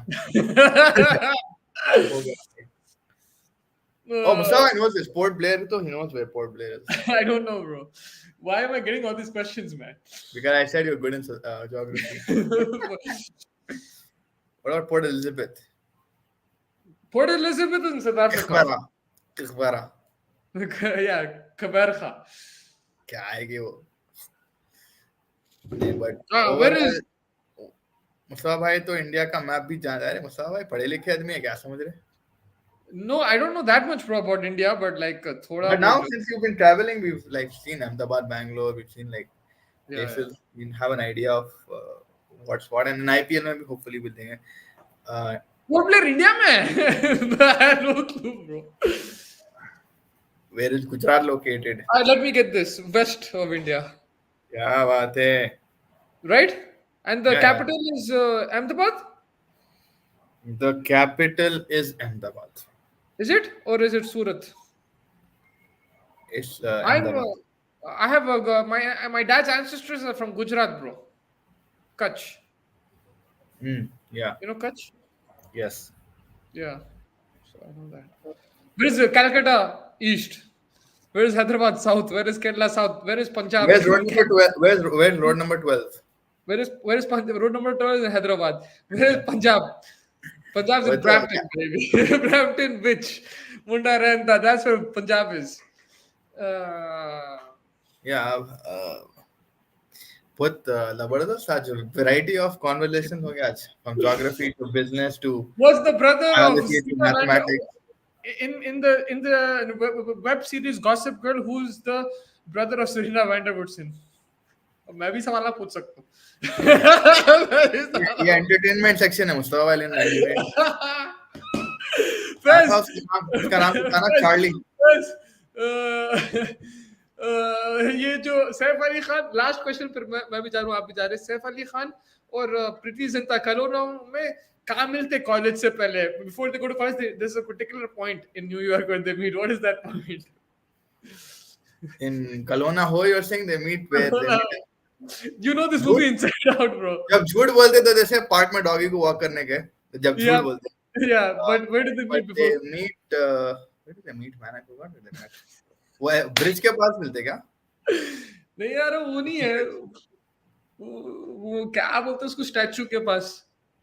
Oh, Mustafa knows this. Port Blair, so he knows where Port Blair is. I don't know, bro. Why am I getting all these questions, man? Because I said you're good in geography. What about Port Elizabeth? Port Elizabeth is in South Africa. Ikhbara. Yeah, Kabarkha. क्या आएगी वो? नहीं, but where is Mustafa भाई तो India का map भी जान रहा है. मुस्तफा भाई पढ़े लिखे आदमी है क्या, समझ रहे? No, I don't know that much about India, but like thoda. But now since you've been traveling, we've like seen Ahmedabad, Bangalore, we've seen like Yeah, yeah. You have an idea of what's what, and in IPL में भी hopefully will देंगे. वो player India में है? I have no clue, bro. Where is Gujarat located? Let me get this. West of India, क्या बात है? right? And the Yeah, yeah. capital is Ahmedabad. The capital is Ahmedabad. Is it, or is it Surat? It's I'm. Ahmedabad. I have my dad's ancestors are from Gujarat, bro. Kutch. Yeah. You know Kutch? Yes. Yeah. So I know that. Where is Calcutta East? Where is Hyderabad South? Where is Kerala South? Where is Punjab? Where's road number 12? Where's road number 12? Where is road number 12 is in Hyderabad? Where is Punjab? Punjab's वो in तो Brampton, baby. Brampton, which Munda Renta. That's where Punjab is. yeah. बहुत जबरदस्त आज variety of conversations हो गया आज, from geography to business to Was the brother of biology to Sita Vander mathematics. in the web series Gossip Girl? Who's the brother of Serena Vanderwoodson? मैं भी सवाल पूछ सकता हूँ. ये entertainment section है मुस्तफा वाले ने entertainment. Fez, उसका नाम था ना चार्ली. Fez, ये जो सैफ अली खान, लास्ट क्वेश्चन फिर मैं भी जा रहा हूँ, आप भी जा रहे हैं. सैफ अली खान और प्रीति जिंटा कलोना में कहाँ मिलते कॉलेज से पहले? Before they go to college there is a particular point in New York where they meet. What is that point? In Kelowna, हो you're saying they meet where they meet? You know this movie inside out, bro. जब झूठ बोलते तो जैसे park में doggy को walk करने गए, जब झूठ बोलते. Yeah, but where did they meet But before? they meet where did they meet, man? I forgot where they met. वो ब्रिज के पास मिलते क्या? नहीं यार, वो नहीं है. वो क्या बोलते हैं उसको, स्टैचू के पास.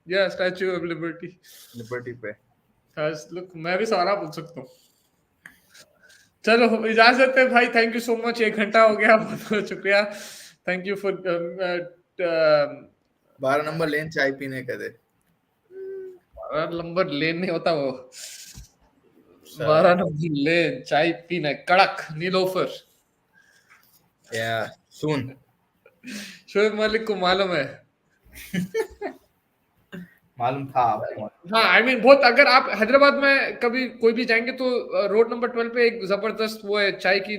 या स्टैचू ऑफ लिबर्टी पे. लुक, मैं भी सारा पूछ सकता हूँ. चलो इजाजत है भाई. Thank you so much. 1 घंटा हो गया. बहुत शुक्रिया. थैंक यू फॉर 12 नंबर लेन चाय पीने का दे. 12 नंबर लेन नहीं होता वो. 12 नंबर लेन चाय पीना कड़क नीलोफर. Yeah, soon. शोएब मलिक को मालूम है. मालूम था आपको. हाँ, आई मीन बहुत. अगर आप हैदराबाद में कभी कोई भी जाएंगे तो रोड नंबर 12 पे एक जबरदस्त वो है चाय की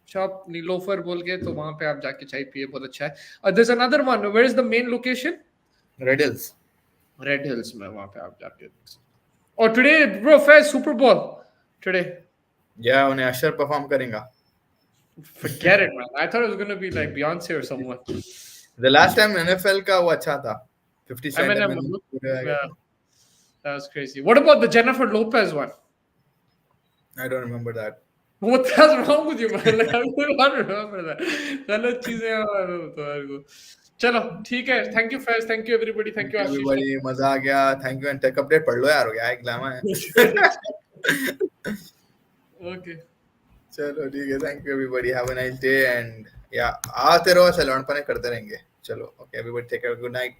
शॉप, नीलोफर बोल के, तो वहां पे आप जाके चाय पिए, बहुत अच्छा है. There is another one. Where is the main location? Red Hills में वहां पे आप जाके. और today bro face super bowl today. या उन्हें अशर परफॉर्म करेगा. Forget it, man. I thought it was going to be like Beyonce or someone. The last time NFL का वो अच्छा था. 50 Cent. Yeah, that was crazy. What about the Jennifer Lopez one? I don't remember that. What the hell's wrong with you, man? Like, I don't remember that. गलत चीजें हैं. चलो ठीक है. Thank you Faiz. Thank you everybody. Thank you everybody. मजा आ गया. Thank you and tech update पढ़ लो यार. हो गया एक ग्लामा है. Okay. चलो ठीक है. Thank you everybody. Have a nice day and yeah, आते रहो, ऐसे लौंडपने करते रहेंगे. चलो okay everybody, take care. Good night.